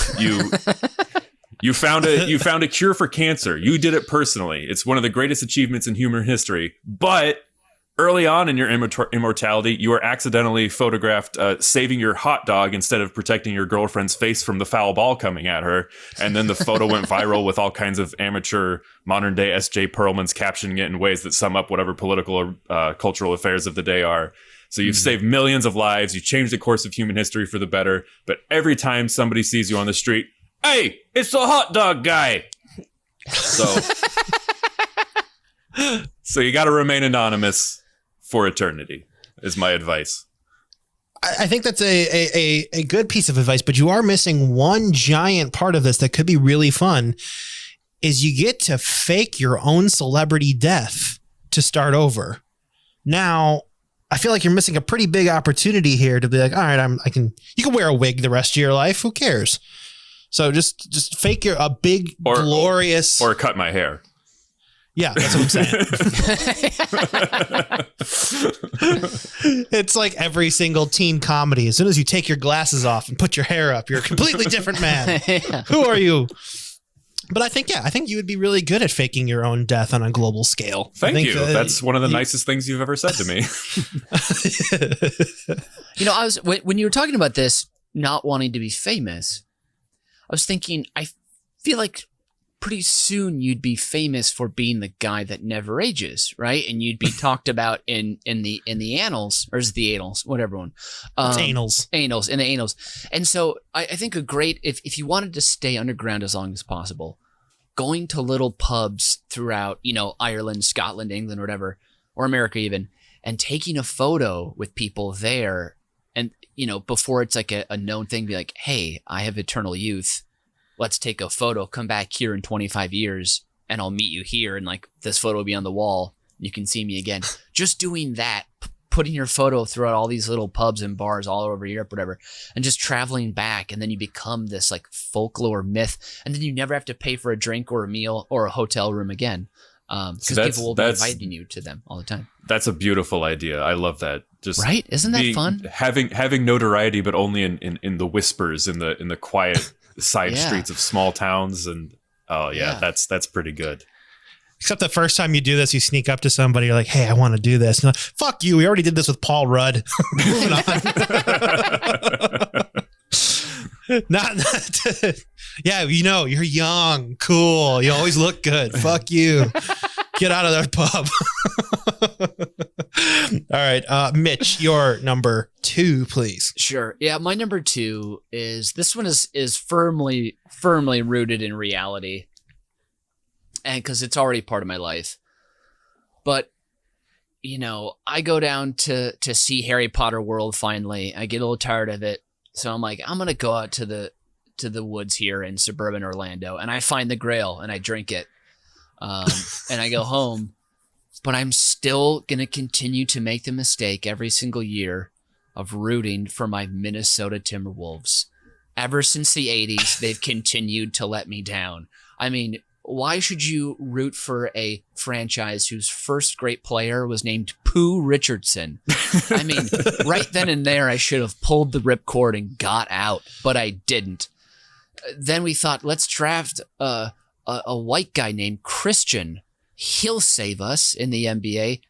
[SPEAKER 7] you found a cure for cancer. You did it personally. It's one of the greatest achievements in human history. But early on in your immortality, you were accidentally photographed saving your hot dog instead of protecting your girlfriend's face from the foul ball coming at her. And then the photo went viral with all kinds of amateur modern day S.J. Perlman's captioning it in ways that sum up whatever political or cultural affairs of the day are. So you've saved millions of lives. You changed the course of human history for the better. But every time somebody sees you on the street, hey, it's the hot dog guy. So you got to remain anonymous for eternity, is my advice.
[SPEAKER 6] I think that's a good piece of advice, but you are missing one giant part of this that could be really fun, is you get to fake your own celebrity death to start over. Now, I feel like you're missing a pretty big opportunity here to be like, all right, you can wear a wig the rest of your life. Who cares? So just fake a big, glorious.
[SPEAKER 7] Or cut my hair.
[SPEAKER 6] Yeah, that's what I'm saying. It's like every single teen comedy. As soon as you take your glasses off and put your hair up, you're a completely different man.
[SPEAKER 8] Yeah.
[SPEAKER 6] Who are you? But I think you would be really good at faking your own death on a global scale.
[SPEAKER 7] Thank you. That's one of the nicest things you've ever said to me.
[SPEAKER 8] You know, when you were talking about this, not wanting to be famous, I was thinking, I feel like pretty soon you'd be famous for being the guy that never ages, right? And you'd be talked about in the annals, or is it the annals, whatever one.
[SPEAKER 6] It's annals.
[SPEAKER 8] In the annals. And so I think if you wanted to stay underground as long as possible, going to little pubs throughout, Ireland, Scotland, England, or whatever, or America even, and taking a photo with people there, and before it's like a known thing, be like, hey, I have eternal youth. Let's take a photo, come back here in 25 years, and I'll meet you here. And like this photo will be on the wall. You can see me again. Just doing that, putting your photo throughout all these little pubs and bars all over Europe, whatever, and just traveling back. And then you become this like folklore myth. And then you never have to pay for a drink or a meal or a hotel room again. Because people will be inviting you to them all the time.
[SPEAKER 7] That's a beautiful idea. I love that. Just
[SPEAKER 8] right? Isn't that fun?
[SPEAKER 7] Having notoriety, but only in the whispers, in the quiet side streets of small towns. And that's pretty good.
[SPEAKER 6] Except the first time you do this, you sneak up to somebody, you're like, hey, I want to do this. And like, fuck you. We already did this with Paul Rudd. Moving on. Yeah, you're young, cool. You always look good. Fuck you. Get out of that pub. All right. Mitch, your number 2, please.
[SPEAKER 8] Sure. Yeah, my number 2 is, this one is firmly rooted in reality. And because it's already part of my life. But, I go down to see Harry Potter World finally. I get a little tired of it. So I'm like, I'm going to go out to the woods here in suburban Orlando. And I find the Grail and I drink it. And I go home. But I'm still going to continue to make the mistake every single year of rooting for my Minnesota Timberwolves. Ever since the 80s, they've continued to let me down. I mean, why should you root for a franchise whose first great player was named Pooh Richardson? I mean, right then and there, I should have pulled the ripcord and got out, but I didn't. Then we thought, let's draft a white guy named Christian. He'll save us in the NBA.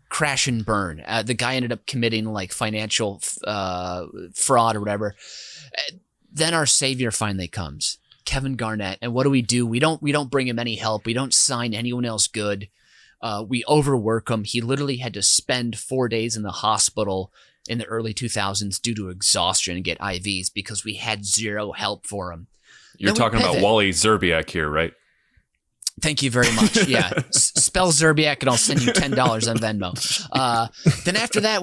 [SPEAKER 8] Crash and burn. The guy ended up committing like financial fraud or whatever. Then our savior finally comes. Kevin Garnett. And what do? We don't bring him any help. We don't sign anyone else good. We overwork him. He literally had to spend 4 days in the hospital in the early 2000s due to exhaustion and get IVs because we had zero help for him.
[SPEAKER 7] You're talking about Wally Zerbiak here, right?
[SPEAKER 8] Thank you very much. Yeah. Spell Zerbiak and I'll send you $10 on Venmo. Then after that,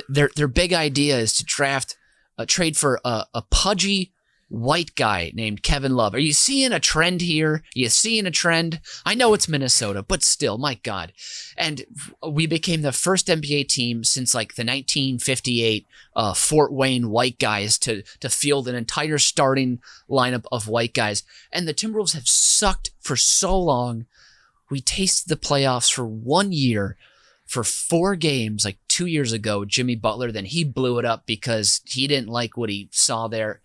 [SPEAKER 8] their big idea is to trade for a pudgy white guy named Kevin Love. Are you seeing a trend here? Are you seeing a trend? I know it's Minnesota, but still, my God. And we became the first NBA team since like the 1958 Fort Wayne white guys to field an entire starting lineup of white guys. And the Timberwolves have sucked for so long. We tasted the playoffs for 1 year for 4 games, like 2 years ago, Jimmy Butler. Then he blew it up because he didn't like what he saw there.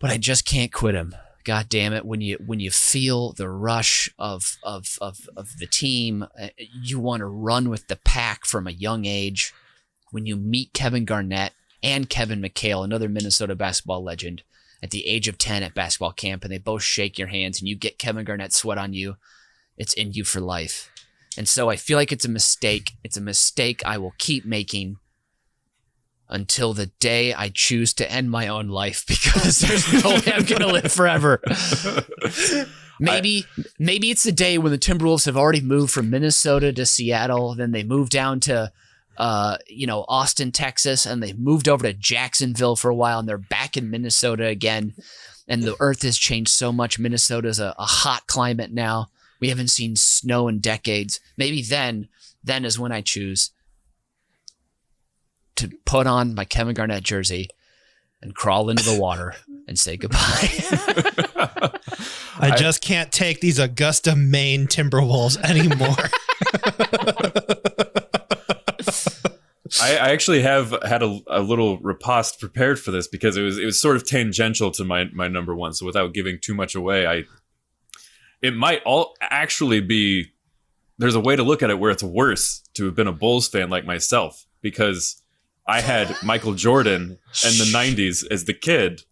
[SPEAKER 8] But I just can't quit him. God damn it. When you feel the rush of the team, you want to run with the pack from a young age. When you meet Kevin Garnett and Kevin McHale, another Minnesota basketball legend, at the age of 10 at basketball camp, and they both shake your hands and you get Kevin Garnett's sweat on you, it's in you for life. And so I feel like it's a mistake. It's a mistake I will keep making until the day I choose to end my own life, because there's no way I'm going to live forever. Maybe it's the day when the Timberwolves have already moved from Minnesota to Seattle. Then they moved down to, Austin, Texas, and they moved over to Jacksonville for a while, and they're back in Minnesota again. And the earth has changed so much. Minnesota's a hot climate now. We haven't seen snow in decades. Maybe then then is when I choose to put on my Kevin Garnett jersey and crawl into the water and say goodbye.
[SPEAKER 6] I just can't take these Augusta, Maine Timberwolves anymore.
[SPEAKER 7] I actually have had a little riposte prepared for this because it was sort of tangential to my number one. So without giving too much away, it might all actually be, there's a way to look at it where it's worse to have been a Bulls fan like myself, because I had Michael Jordan in the 90s as the kid,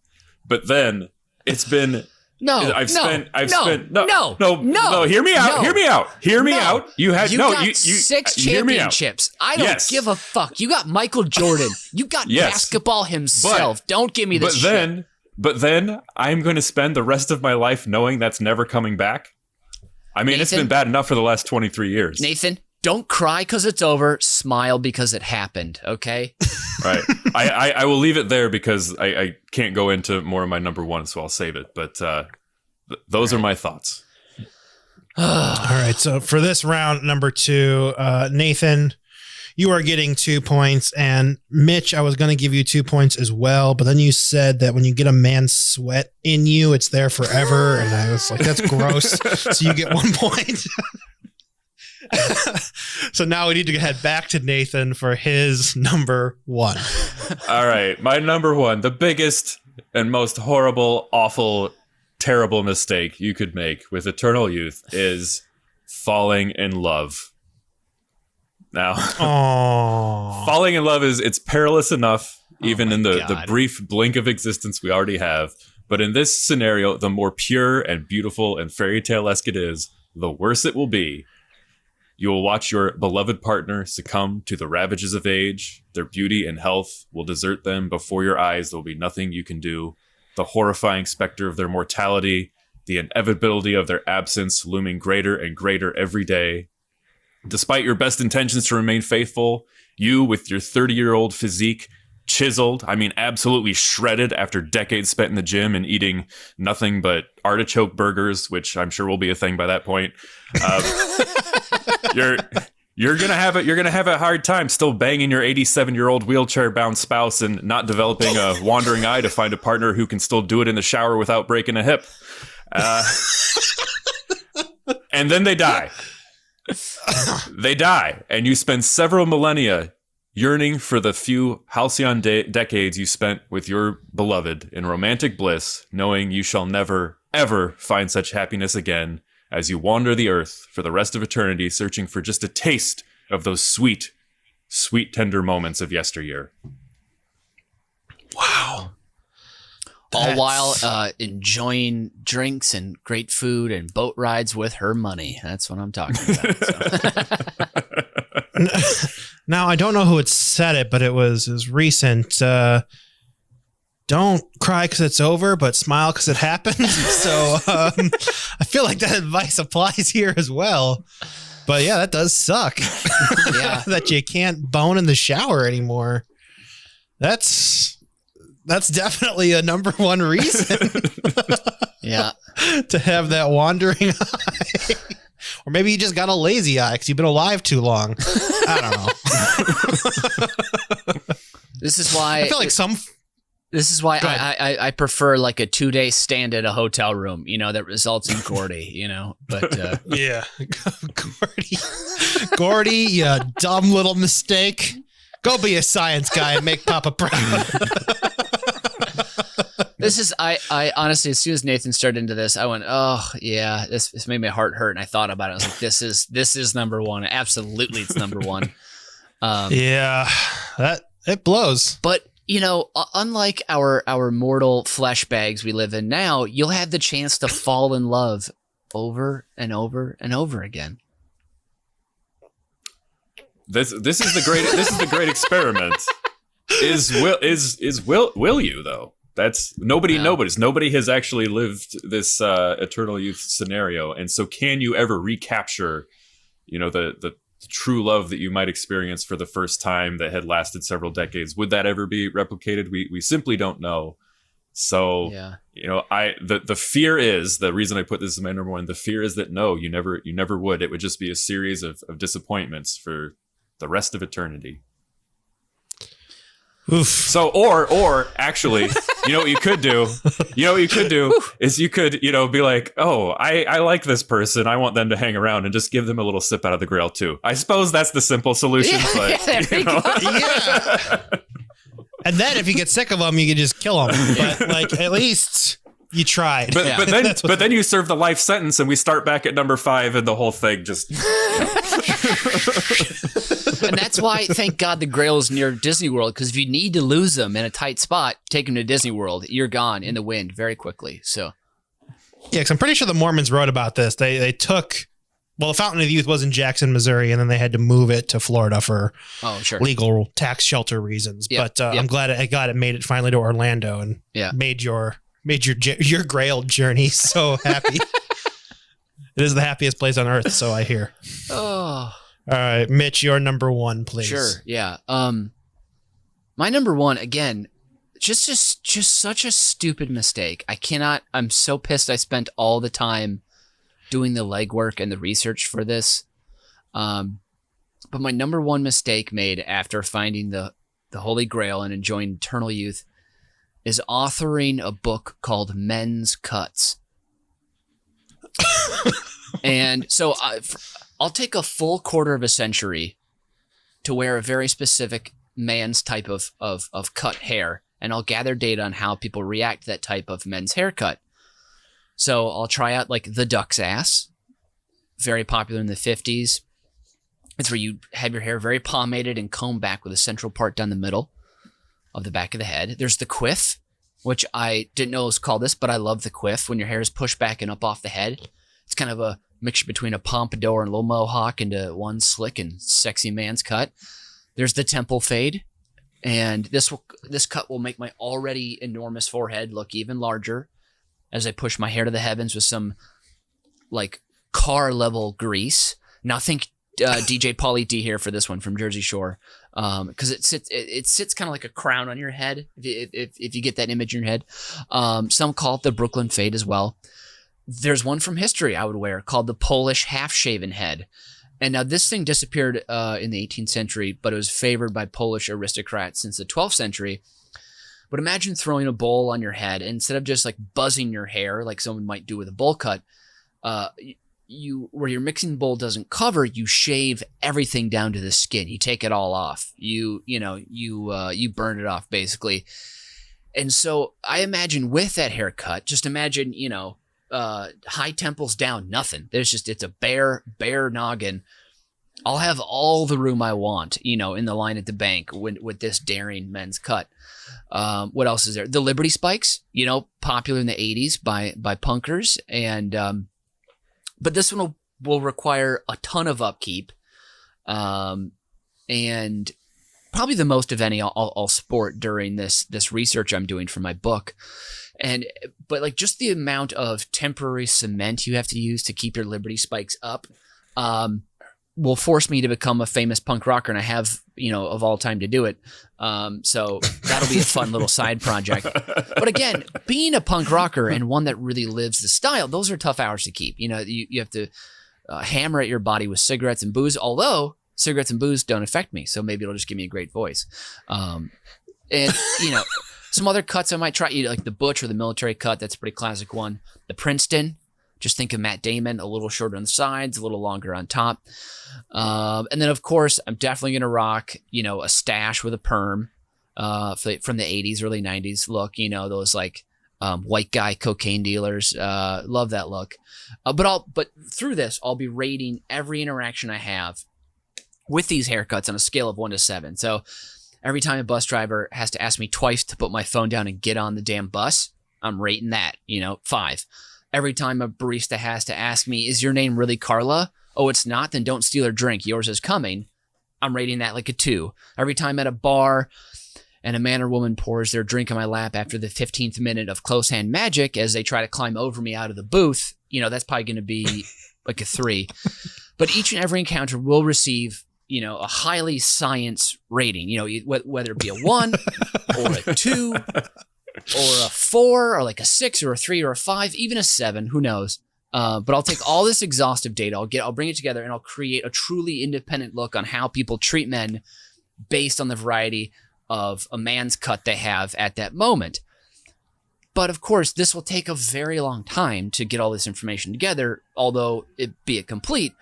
[SPEAKER 7] but then it's been I've spent hear me out. You got
[SPEAKER 8] six
[SPEAKER 7] hear me out.
[SPEAKER 8] championships. I don't give a fuck. You got Michael Jordan. You got basketball himself. Don't give me this shit.
[SPEAKER 7] But then I'm going to spend the rest of my life knowing that's never coming back. I mean, Nathan, it's been bad enough for the last 23 years.
[SPEAKER 8] Nathan, don't cry because it's over. Smile because it happened, okay?
[SPEAKER 7] Right. I will leave it there because I can't go into more of my number one, so I'll save it. But those are my thoughts.
[SPEAKER 6] All right. So for this round, number two, Nathan, you are getting 2 points. And Mitch, I was going to give you 2 points as well. But then you said that when you get a man's sweat in you, it's there forever. And I was like, that's gross. So you get 1 point. So now we need to head back to Nathan for his number one.
[SPEAKER 7] All right. My number one, the biggest and most horrible, awful, terrible mistake you could make with eternal youth is falling in love. Now, falling in love it's perilous enough, even in the brief blink of existence we already have. But in this scenario, the more pure and beautiful and fairy tale-esque it is, the worse it will be. You will watch your beloved partner succumb to the ravages of age. Their beauty and health will desert them before your eyes. There will be nothing you can do. The horrifying specter of their mortality, the inevitability of their absence looming greater and greater every day. Despite your best intentions to remain faithful, you, with your 30-year-old physique, chiseled, absolutely shredded after decades spent in the gym and eating nothing but artichoke burgers, which I'm sure will be a thing by that point. You're gonna have a hard time still banging your 87-year-old wheelchair-bound spouse and not developing a wandering eye to find a partner who can still do it in the shower without breaking a hip. And then they die. They die, and you spend several millennia yearning for the few halcyon decades you spent with your beloved in romantic bliss, knowing you shall never, ever find such happiness again as you wander the earth for the rest of eternity, searching for just a taste of those sweet, sweet, tender moments of yesteryear.
[SPEAKER 6] Wow.
[SPEAKER 8] All while enjoying drinks and great food and boat rides with her money. That's what I'm talking about. So.
[SPEAKER 6] Now, I don't know who had said it, but it was recent. Don't cry because it's over, but smile because it happened. So I feel like that advice applies here as well. But yeah, that does suck.
[SPEAKER 8] Yeah.
[SPEAKER 6] That you can't bone in the shower anymore. That's definitely a number one reason.
[SPEAKER 8] Yeah.
[SPEAKER 6] To have that wandering eye. Or maybe you just got a lazy eye because you've been alive too long. I don't know.
[SPEAKER 8] This is why
[SPEAKER 6] I feel like
[SPEAKER 8] I prefer like a 2-day stand at a hotel room, that results in Gordy, but
[SPEAKER 6] yeah. Gordy, you dumb little mistake. Go be a science guy and make Papa proud.
[SPEAKER 8] This is, I honestly, as soon as Nathan started into this, I went, oh yeah, this made my heart hurt. And I thought about it. I was like, this is number one. Absolutely. It's number one.
[SPEAKER 6] Yeah, it blows.
[SPEAKER 8] But unlike our mortal flesh bags we live in now, you'll have the chance to fall in love over and over and over again.
[SPEAKER 7] This is the great experiment. Will you though? That's nobody has actually lived this eternal youth scenario, and so can you ever recapture, the true love that you might experience for the first time that had lasted several decades? Would that ever be replicated? We simply don't know. So,
[SPEAKER 8] Yeah.
[SPEAKER 7] The fear is, the reason I put this as my number one, the fear is that no, you never would. It would just be a series of disappointments for the rest of eternity.
[SPEAKER 6] Oof.
[SPEAKER 7] So, or actually, what you could do? Is you could, be like, oh, I like this person. I want them to hang around and just give them a little sip out of the Grail too. I suppose that's the simple solution, but
[SPEAKER 8] there you go.
[SPEAKER 6] Yeah. And then if you get sick of them, you can just kill them. But like, at least you tried.
[SPEAKER 7] But then you serve the life sentence, and we start back at number 5, and the whole thing just.
[SPEAKER 8] And that's why, thank God, the Grail is near Disney World, because if you need to lose them in a tight spot, take them to Disney World. You're gone in the wind very quickly. So,
[SPEAKER 6] yeah, because I'm pretty sure the Mormons wrote about this. They took, the Fountain of Youth was in Jackson, Missouri, and then they had to move it to Florida for legal tax shelter reasons.
[SPEAKER 8] Yep,
[SPEAKER 6] but I'm glad it made it finally to Orlando and made your Grail journey so happy. It is the happiest place on earth, so I hear.
[SPEAKER 8] Oh.
[SPEAKER 6] All right, Mitch, your number 1, please.
[SPEAKER 8] Sure, yeah. My number 1, again, just such a stupid mistake. I'm so pissed I spent all the time doing the legwork and the research for this. But my number 1 mistake made after finding the Holy Grail and enjoying eternal youth is authoring a book called Men's Cuts. And so I'll take a full quarter of a century to wear a very specific man's type of cut hair, and I'll gather data on how people react to that type of men's haircut. So I'll try out like the duck's ass, very popular in the 50s. It's where you have your hair very pomaded and combed back with a central part down the middle of the back of the head. There's the quiff, which I didn't know it was called this, but I love the quiff when your hair is pushed back and up off the head. It's kind of a mixture between a pompadour and a little mohawk into one slick and sexy man's cut. There's the temple fade, and this cut will make my already enormous forehead look even larger as I push my hair to the heavens with some like car level grease. Now think DJ Pauly D here for this one from Jersey Shore, because it sits kind of like a crown on your head if you get that image in your head. Some call it the Brooklyn fade as well. There's one from history I would wear called the Polish half-shaven head. And now this thing disappeared in the 18th century, but it was favored by Polish aristocrats since the 12th century. But imagine throwing a bowl on your head, and instead of just like buzzing your hair like someone might do with a bowl cut, where your mixing bowl doesn't cover, you shave everything down to the skin. You take it all off. You burn it off basically. And so I imagine with that haircut, just imagine, high temples down, nothing. It's a bare noggin. I'll have all the room I want, in the line at the bank with this daring men's cut. What else is there? The Liberty Spikes, popular in the 80s by punkers. And, but this one will require a ton of upkeep. And probably the most of any I'll sport during this research I'm doing for my book. But like just the amount of temporary cement you have to use to keep your Liberty Spikes up, will force me to become a famous punk rocker, and I have, of all time to do it. So that'll be a fun little side project. But again, being a punk rocker and one that really lives the style, those are tough hours to keep. You have to hammer at your body with cigarettes and booze, although cigarettes and booze don't affect me. So maybe it'll just give me a great voice. Some other cuts I might try, like the Butch or the military cut. That's a pretty classic one. The Princeton. Just think of Matt Damon, a little shorter on the sides, a little longer on top. And then, of course, I'm definitely going to rock, a stash with a perm from the 80s, early 90s look. Those like white guy cocaine dealers. Love that look. But through this, I'll be rating every interaction I have with these haircuts on a scale of 1 to 7. So every time a bus driver has to ask me twice to put my phone down and get on the damn bus, I'm rating that, 5. Every time a barista has to ask me, is your name really Carla? Oh, it's not? Then don't steal her drink. Yours is coming. I'm rating that like a 2. Every time at a bar and a man or woman pours their drink on my lap after the 15th minute of close hand magic as they try to climb over me out of the booth, that's probably going to be like a 3. But each and every encounter will receive, a highly science rating, whether it be a 1 or a 2 or a 4 or like a 6 or a 3 or a 5, even a 7, who knows. But I'll take all this exhaustive data, I'll bring it together, and I'll create a truly independent look on how people treat men based on the variety of a man's cut they have at that moment. But of course, this will take a very long time to get all this information together, although it be it complete.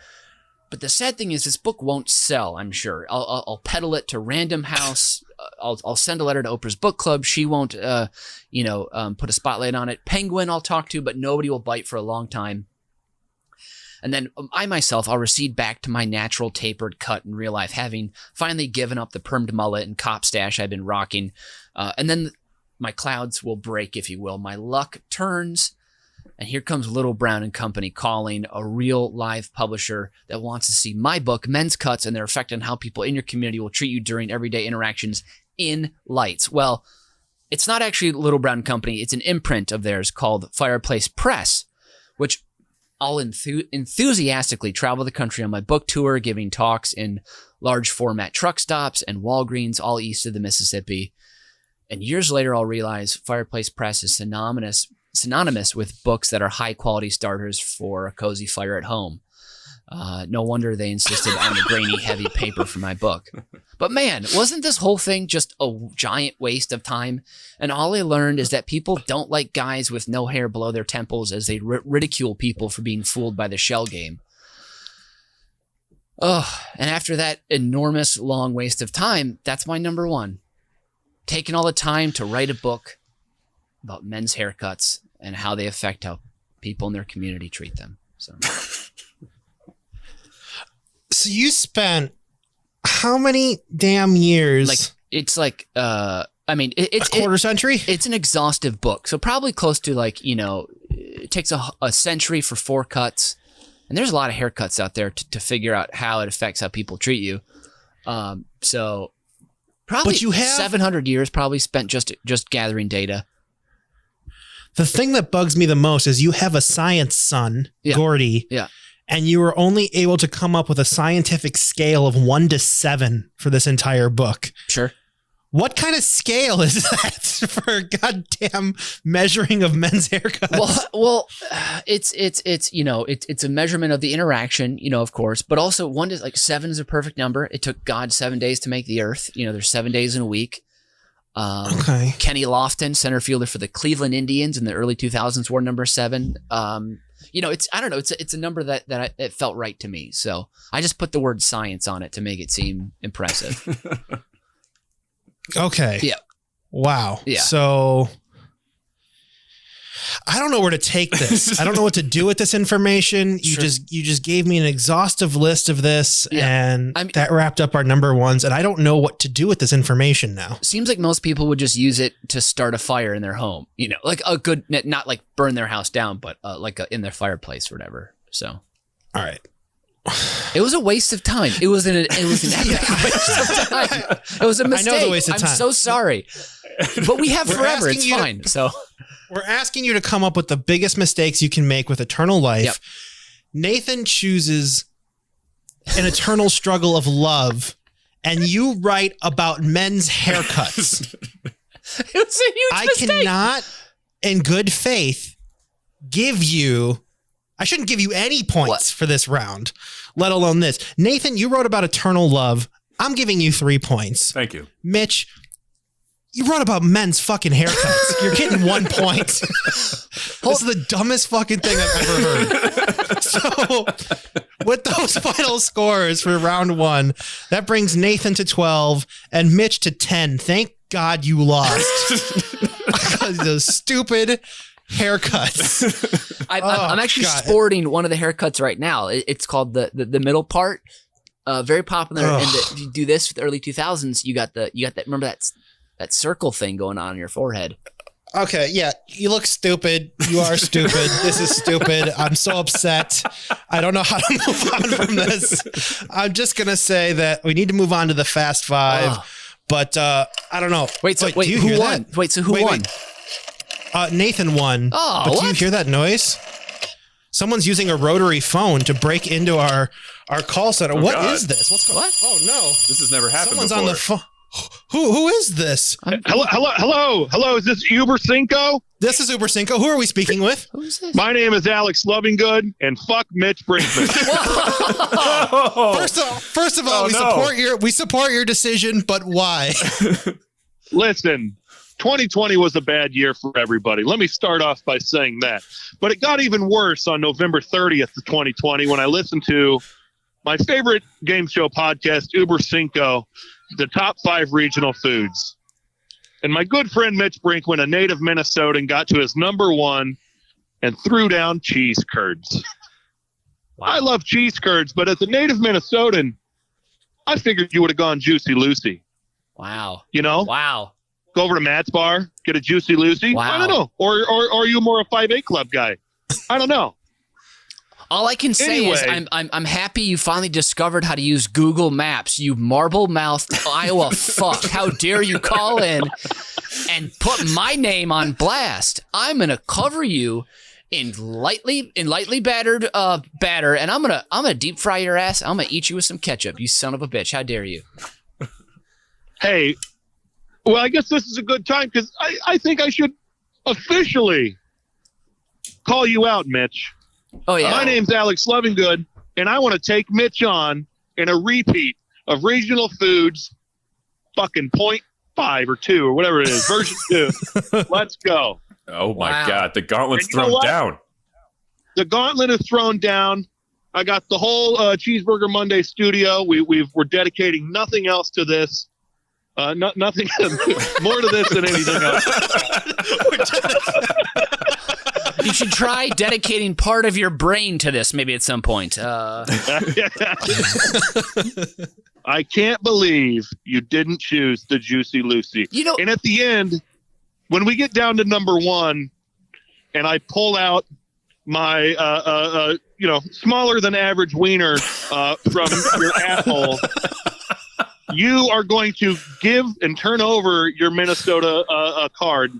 [SPEAKER 8] But the sad thing is, this book won't sell, I'm sure. I'll peddle it to Random House. I'll send a letter to Oprah's book club. She won't, put a spotlight on it. Penguin I'll talk to, but nobody will bite for a long time. And then I myself, I'll recede back to my natural tapered cut in real life, having finally given up the permed mullet and cop stash I've been rocking. And then my clouds will break, if you will. My luck turns, and here comes Little Brown and Company calling, a real live publisher that wants to see my book, Men's Cuts, and their effect on how people in your community will treat you during everyday interactions in lights. Well, it's not actually Little Brown Company. It's an imprint of theirs called Fireplace Press, which I'll enthusiastically travel the country on my book tour, giving talks in large format truck stops and Walgreens all east of the Mississippi. And years later, I'll realize Fireplace Press is synonymous with books that are high quality starters for a cozy fire at home. No wonder they insisted on the grainy, heavy paper for my book. But man, wasn't this whole thing just a giant waste of time? And all I learned is that people don't like guys with no hair below their temples, as they ridicule people for being fooled by the shell game. Oh, and after that enormous, long waste of time, that's my number one. Taking all the time to write a book about men's haircuts and how they affect how people in their community treat them.
[SPEAKER 6] So you spent how many damn years?
[SPEAKER 8] It's a
[SPEAKER 6] quarter century?
[SPEAKER 8] It's an exhaustive book. So probably close to it takes a century for 4 cuts. And there's a lot of haircuts out there to figure out how it affects how people treat you. So probably
[SPEAKER 6] but you have
[SPEAKER 8] 700 years probably spent just gathering data.
[SPEAKER 6] The thing that bugs me the most is you have a science son, Gordy.
[SPEAKER 8] Yeah.
[SPEAKER 6] And you were only able to come up with a scientific scale of 1 to 7 for this entire book. Sure. What kind of scale is that for a goddamn measuring of men's haircuts?
[SPEAKER 8] Well, it's a measurement of the interaction, of course, but also 1 to 7 is a perfect number. It took God 7 days to make the earth. There's 7 days in a week.
[SPEAKER 6] Okay.
[SPEAKER 8] Kenny Lofton, center fielder for the Cleveland Indians in the early 2000s, wore number 7. It's a number that it felt right to me. So I just put the word science on it to make it seem impressive.
[SPEAKER 6] Okay.
[SPEAKER 8] Yeah.
[SPEAKER 6] Wow.
[SPEAKER 8] Yeah.
[SPEAKER 6] So I don't know where to take this. I don't know what to do with this information. You just gave me an exhaustive list of this, and that wrapped up our number ones. And I don't know what to do with this information now.
[SPEAKER 8] Seems like most people would just use it to start a fire in their home. Like a good, not like burn their house down, but in their fireplace or whatever. So,
[SPEAKER 6] all right.
[SPEAKER 8] It was a waste of time. It was an epic waste of time. It was a mistake.
[SPEAKER 6] I know it was a waste of time.
[SPEAKER 8] I'm so sorry. But we have forever. It's fine.
[SPEAKER 6] We're asking you to come up with the biggest mistakes you can make with Eternal Life. Yep. Nathan chooses an eternal struggle of love, and you write about men's haircuts.
[SPEAKER 8] It was a huge mistake.
[SPEAKER 6] I cannot, in good faith, I shouldn't give you any points for this round, let alone this. Nathan, you wrote about eternal love. I'm giving you 3 points.
[SPEAKER 7] Thank you.
[SPEAKER 6] Mitch, you wrote about men's fucking haircuts. You're getting 1 point. This is the dumbest fucking thing I've ever heard. So with those final scores for round 1, that brings Nathan to 12 and Mitch to 10. Thank God you lost. Because those stupid haircuts.
[SPEAKER 8] I'm actually sporting one of the haircuts right now. It's called the middle part. Very popular. And if you do this for the early 2000s, you got that. Remember that circle thing going on your forehead.
[SPEAKER 6] Okay, yeah, you look stupid. You are stupid. This is stupid. I'm so upset. I don't know how to move on from this. I'm just gonna say that we need to move on to the Fast Five. But I don't know.
[SPEAKER 8] Wait, who won? Who won?
[SPEAKER 6] Nathan won.
[SPEAKER 8] Oh,
[SPEAKER 6] but do you hear that noise? Someone's using a rotary phone to break into our call center. What is this? What's going on? Oh no.
[SPEAKER 7] This has never happened
[SPEAKER 6] Someone's
[SPEAKER 7] before.
[SPEAKER 6] on the phone. Who is this?
[SPEAKER 9] Hello. Is this Über Cinco?
[SPEAKER 6] This is Über Cinco. Who are we speaking with?
[SPEAKER 8] Who's this?
[SPEAKER 9] My name is Alex Lovingood, and fuck Mitch Brinkman.
[SPEAKER 6] First of all, we support your decision, but why?
[SPEAKER 9] Listen, 2020 was a bad year for everybody. Let me start off by saying that. But it got even worse on November 30th of 2020 when I listened to my favorite game show podcast, Über Cinco, the top 5 regional foods. And my good friend Mitch Brinkman, a native Minnesotan, got to his number 1 and threw down cheese curds. Wow. I love cheese curds, but as a native Minnesotan, I figured you would have gone Juicy Lucy.
[SPEAKER 8] Wow.
[SPEAKER 9] You know?
[SPEAKER 8] Wow.
[SPEAKER 9] Go over to Matt's bar, get a Juicy Lucy.
[SPEAKER 8] Wow.
[SPEAKER 9] I don't know. Or are you more a 5-8 club guy? I don't know.
[SPEAKER 8] All I can say is I'm happy you finally discovered how to use Google Maps, you marble-mouthed Iowa fuck. How dare you call in and put my name on blast? I'm gonna cover you in lightly battered batter, and I'm gonna deep fry your ass. I'm gonna eat you with some ketchup. You son of a bitch! How dare you?
[SPEAKER 9] Hey, well, I guess this is a good time because I think I should officially call you out, Mitch.
[SPEAKER 8] Oh, yeah.
[SPEAKER 9] My name's Alex Lovingood, and I want to take Mitch on in a repeat of regional foods, fucking 0.5 or 2 or whatever it is, version 2. Let's go.
[SPEAKER 7] Oh, my God. The gauntlet's thrown down.
[SPEAKER 9] The gauntlet is thrown down. I got the whole Cheeseburger Monday studio. We're dedicating nothing else to this. Nothing more to this than anything else.
[SPEAKER 8] You should try dedicating part of your brain to this maybe at some point.
[SPEAKER 9] I can't believe you didn't choose the Juicy Lucy.
[SPEAKER 8] You know,
[SPEAKER 9] and at the end, when we get down to number 1 and I pull out my smaller than average wiener from your asshole, you are going to give and turn over your Minnesota card,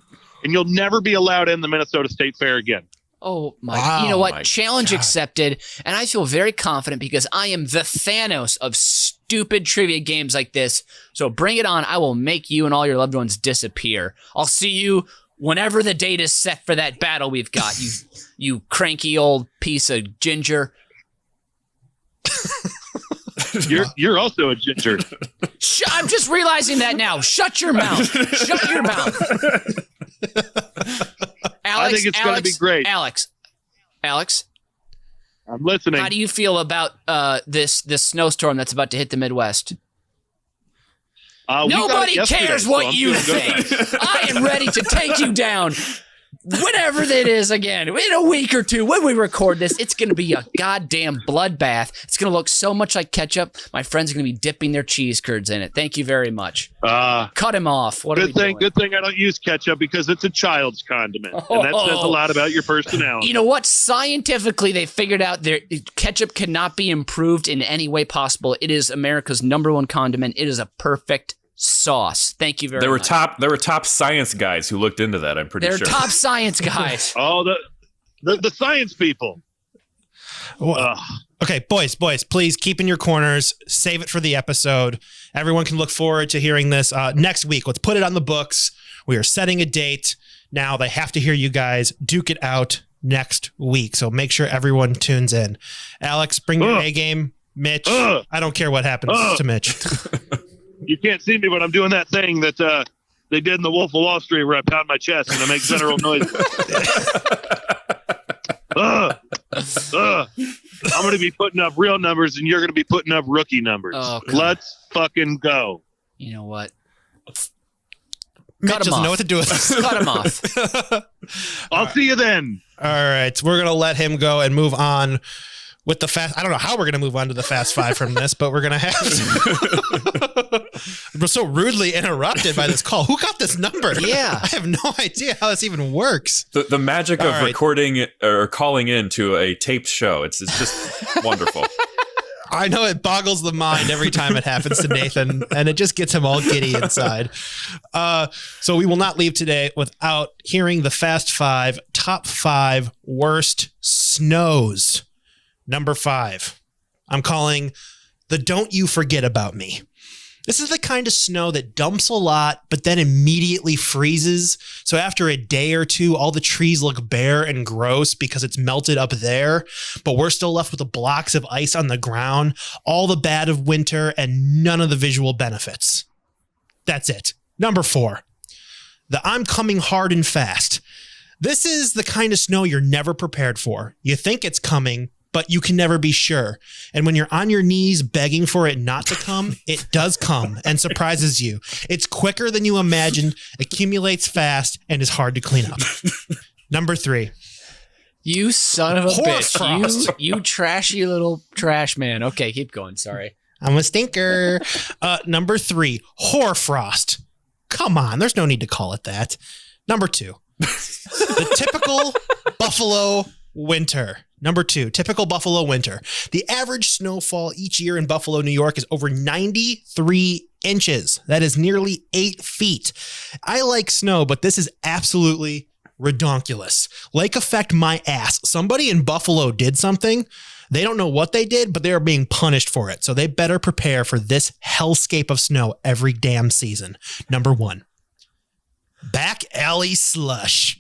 [SPEAKER 9] and you'll never be allowed in the Minnesota State Fair again.
[SPEAKER 8] Oh, my.
[SPEAKER 6] Wow,
[SPEAKER 8] you know what? Challenge accepted. And I feel very confident because I am the Thanos of stupid trivia games like this. So bring it on. I will make you and all your loved ones disappear. I'll see you whenever the date is set for that battle we've got, you cranky old piece of ginger.
[SPEAKER 9] You're also a ginger.
[SPEAKER 8] I'm just realizing that now. Shut your mouth. Shut your mouth. Alex,
[SPEAKER 9] I think it's going to be great.
[SPEAKER 8] Alex,
[SPEAKER 9] I'm listening.
[SPEAKER 8] how do you feel about this snowstorm that's about to hit the Midwest? Nobody cares what you think. I am ready to take you down. Whenever that is again, in a week or 2, when we record this, it's going to be a goddamn bloodbath. It's going to look so much like ketchup. My friends are going to be dipping their cheese curds in it. Thank you very much. Cut him off. What
[SPEAKER 9] good thing I don't use ketchup because it's a child's condiment, and that says a lot about your personality.
[SPEAKER 8] You know what? Scientifically, they figured out ketchup cannot be improved in any way possible. It is America's #1 condiment. It is a perfect sauce. Thank you very much.
[SPEAKER 7] There were top science guys who looked into that, I'm pretty sure.
[SPEAKER 8] They're top science guys.
[SPEAKER 9] Oh, the science people.
[SPEAKER 6] Okay, boys, please keep in your corners. Save it for the episode. Everyone can look forward to hearing this next week. Let's put it on the books. We are setting a date. Now they have to hear you guys duke it out next week. So make sure everyone tunes in. Alex, bring your A game. Mitch, I don't care what happens to Mitch.
[SPEAKER 9] You can't see me, but I'm doing that thing that they did in The Wolf of Wall Street where I pound my chest and I make general noise. I'm going to be putting up real numbers and you're going to be putting up rookie numbers.
[SPEAKER 8] Oh,
[SPEAKER 9] let's fucking go.
[SPEAKER 8] You know what?
[SPEAKER 6] Mitch doesn't know what to do with this.
[SPEAKER 8] Cut him off.
[SPEAKER 9] I'll see you then. All
[SPEAKER 6] right. We're going to let him go and move on with the fast. I don't know how we're going to move on to the fast 5 from this, but we're going to have to. We're so rudely interrupted by this call. Who got this number?
[SPEAKER 8] Yeah.
[SPEAKER 6] I have no idea how this even works.
[SPEAKER 7] The magic of recording or calling in to a taped show. It's just wonderful.
[SPEAKER 6] I know it boggles the mind every time it happens to Nathan, and it just gets him all giddy inside. So we will not leave today without hearing the Fast 5, top 5 worst snows. Number 5, I'm calling the Don't You Forget About Me. This is the kind of snow that dumps a lot, but then immediately freezes. So after a day or two, all the trees look bare and gross because it's melted up there, but we're still left with the blocks of ice on the ground, all the bad of winter, and none of the visual benefits. That's it. Number 4, the I'm coming hard and fast. This is the kind of snow you're never prepared for. You think it's coming, but you can never be sure. And when you're on your knees begging for it not to come, it does come and surprises you. It's quicker than you imagined, accumulates fast, and is hard to clean up. Number 3.
[SPEAKER 8] You son of a bitch.
[SPEAKER 6] Hoarfrost.
[SPEAKER 8] You trashy little trash man. Okay, keep going. Sorry.
[SPEAKER 6] I'm a stinker. Number 3, hoarfrost. Come on, there's no need to call it that. Number 2, the typical Buffalo winter. Number 2, typical Buffalo winter. The average snowfall each year in Buffalo, New York is over 93 inches. That is nearly 8 feet. I like snow, but this is absolutely redonkulous. Lake effect my ass. Somebody in Buffalo did something. They don't know what they did, but they are being punished for it. So they better prepare for this hellscape of snow every damn season. Number 1, back alley slush.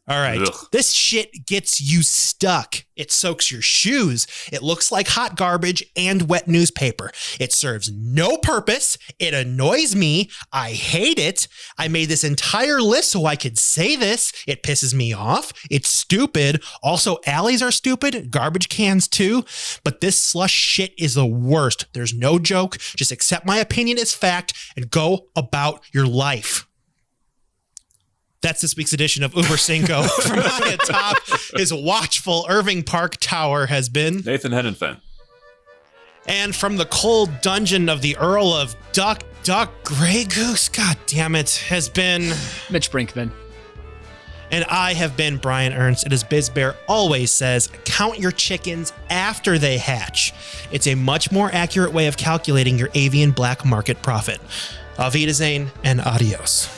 [SPEAKER 6] All right.
[SPEAKER 7] Ugh.
[SPEAKER 6] This shit gets you stuck. It soaks your shoes. It looks like hot garbage and wet newspaper. It serves no purpose. It annoys me. I hate it. I made this entire list so I could say this. It pisses me off. It's stupid. Also, alleys are stupid. Garbage cans too. But this slush shit is the worst. There's no joke. Just accept my opinion as fact and go about your life. That's this week's edition of Über Cinco. From high atop his watchful Irving Park Tower has been
[SPEAKER 7] Nathan Hennenfent.
[SPEAKER 6] And from the cold dungeon of the Earl of Duck Grey Goose, god damn it, has been
[SPEAKER 8] Mitch Brinkman.
[SPEAKER 6] And I have been Brian Ernst. And as Biz Bear always says, count your chickens after they hatch. It's a much more accurate way of calculating your avian black market profit. Auf Wiedersehen and adios.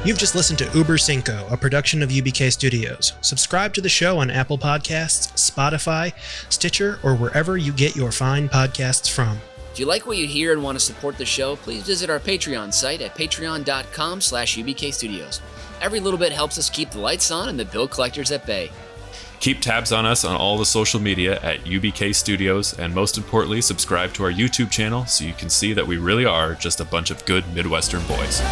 [SPEAKER 6] You've just listened to Über Cinco, a production of UBK Studios. Subscribe to the show on Apple Podcasts, Spotify, Stitcher, or wherever you get your fine podcasts from.
[SPEAKER 8] If you like what you hear and want to support the show, please visit our Patreon site at patreon.com/UBK Studios. Every little bit helps us keep the lights on and the bill collectors at bay.
[SPEAKER 7] Keep tabs on us on all the social media at UBK Studios, and most importantly, subscribe to our YouTube channel so you can see that we really are just a bunch of good Midwestern boys.